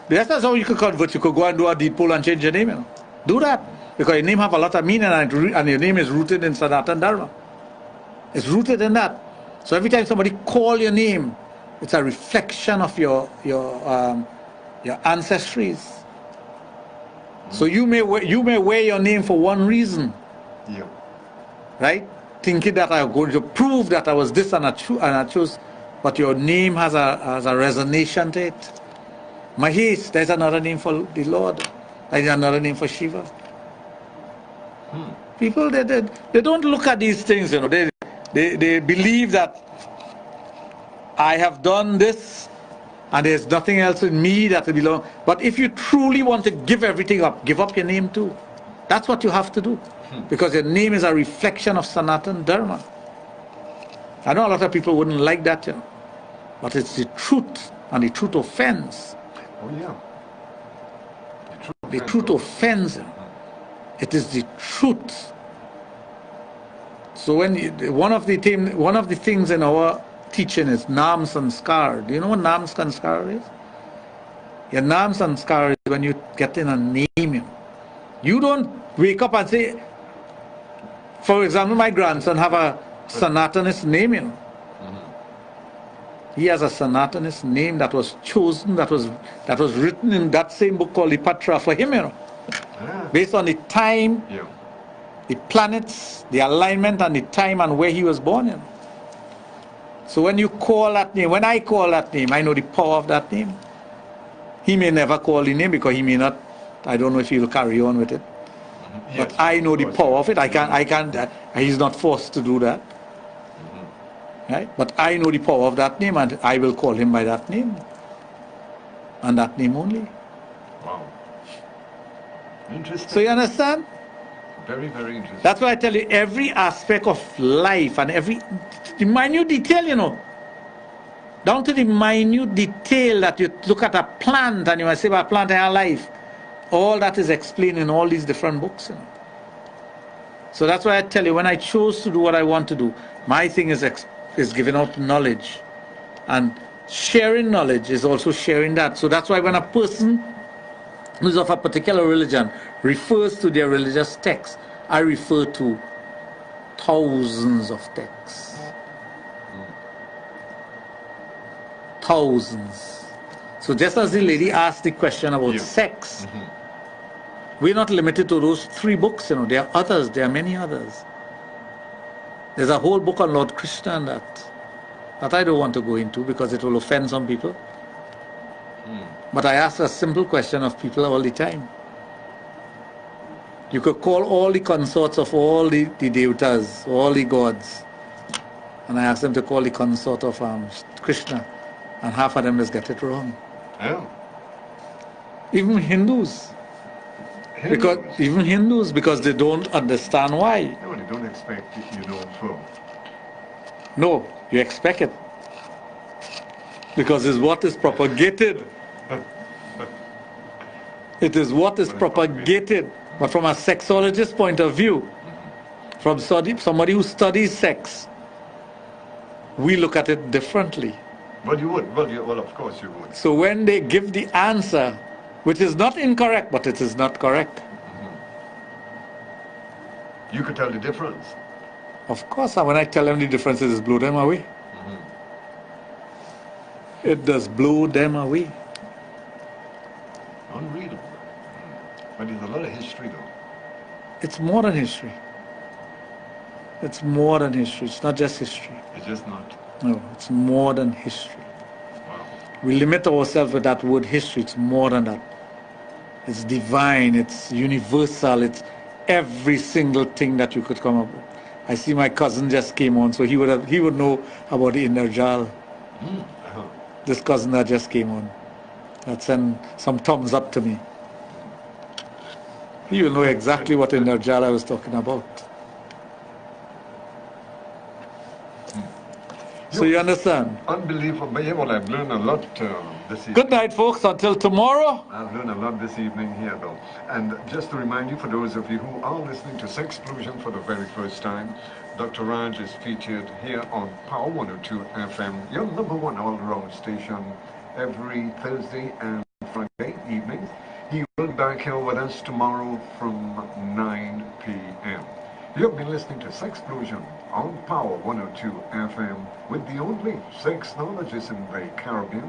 B: that's how you could convert. You could go and do a deed poll and change your name. You know? Do that. Because your name have a lot of meaning, and your name is rooted in Sanatana Dharma. It's rooted in that. So every time somebody call your name, it's a reflection of your ancestries. So you may wear your name for one reason.
C: Yeah.
B: Right? Thinking that I'm going to prove that I was this and I chose, but your name has a resonation to it. Mahesh, there's another name for the Lord. There's another name for Shiva. People, they don't look at these things, you know. They believe that I have done this and there's nothing else in me that belongs. But if you truly want to give everything up, give up your name too. That's what you have to do. Because your name is a reflection of Sanatana Dharma. I know a lot of people wouldn't like that, you know. But it's the truth, and the truth offends.
C: Oh, yeah.
B: The truth offends him. It is the truth. So when one of the things in our teaching is Nam Sanskar. Do you know what Nam Sanskar is? Your Nam Sanskar is when you get in a name. You don't wake up and say, for example, my grandson have a Sanatanist name, you know. He has a Sanatanist name that was chosen, that was written in that same book called the Patra for him, you know. Based on the time, the planets, the alignment and the time and where he was born in. So when you call that name, when I call that name, I know the power of that name. He may never call the name because he may not, I don't know if he'll carry on with it. But I know the power of it. I can't, he's not forced to do that. Right? But I know the power of that name, and I will call him by that name. And that name only.
C: Wow. Interesting.
B: So you understand?
C: Very, very interesting.
B: That's why I tell you, every aspect of life and the minute detail, you know, down to the minute detail that you look at a plant and you might say, well, a plant has life. All that is explained in all these different books. You know? So that's why I tell you, when I chose to do what I want to do, my thing is giving out knowledge. And sharing knowledge is also sharing that. So that's why when a person who's of a particular religion refers to their religious text, I refer to thousands of texts. thousands. So just as the lady asked the question about sex, we're not limited to those 3 books. You know, there are others. There are many others. There's a whole book on Lord Krishna and that I don't want to go into because it will offend some people. But I ask a simple question of people all the time. You could call all the consorts of all the devatas, all the gods, and I ask them to call the consort of Krishna, and half of them just get it wrong.
C: Yeah.
B: Even Hindus. Because they don't understand why.
C: No, they don't expect for.
B: No, you expect it. Because it's what is propagated. It is what is propagated. But from a sexologist point of view, from somebody who studies sex, we look at it differently.
C: But you would. Well, of course you would.
B: So when they give the answer, which is not incorrect, but it is not correct.
C: You could tell the difference.
B: Of course, when I tell them the difference, it just blow them away. It does blow them away.
C: Unreadable. But there's a lot of history, though.
B: It's more than history. It's more than history. It's not just history.
C: It's just not.
B: No, it's more than history.
C: Wow.
B: We limit ourselves with that word history. It's more than that. It's divine. It's universal. It's every single thing that you could come up with. I see my cousin just came on, so he would know about the Inderjal. This cousin that just came on, that sent some thumbs up to me. He will know exactly what Inderjal I was talking about. So you understand?
C: Unbelievable. But yeah, well, I've learned a lot this evening.
B: Good night, folks. Until tomorrow.
C: I've learned a lot this evening here, though. And just to remind you, for those of you who are listening to Sexplosion for the very first time, Dr. Raj is featured here on Power 102 FM, your #1 all-around station, every Thursday and Friday evening. He will be back here with us tomorrow from 9 p.m. You have been listening to Sexplosion on Power 102 FM with the only sexologist in the Caribbean,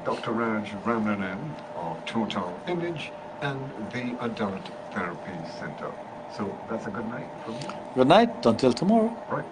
C: Dr. Raj Ramanan of Total Image and the Adult Therapy Center. So that's a good night from you.
B: Good night. Until tomorrow.
C: Right.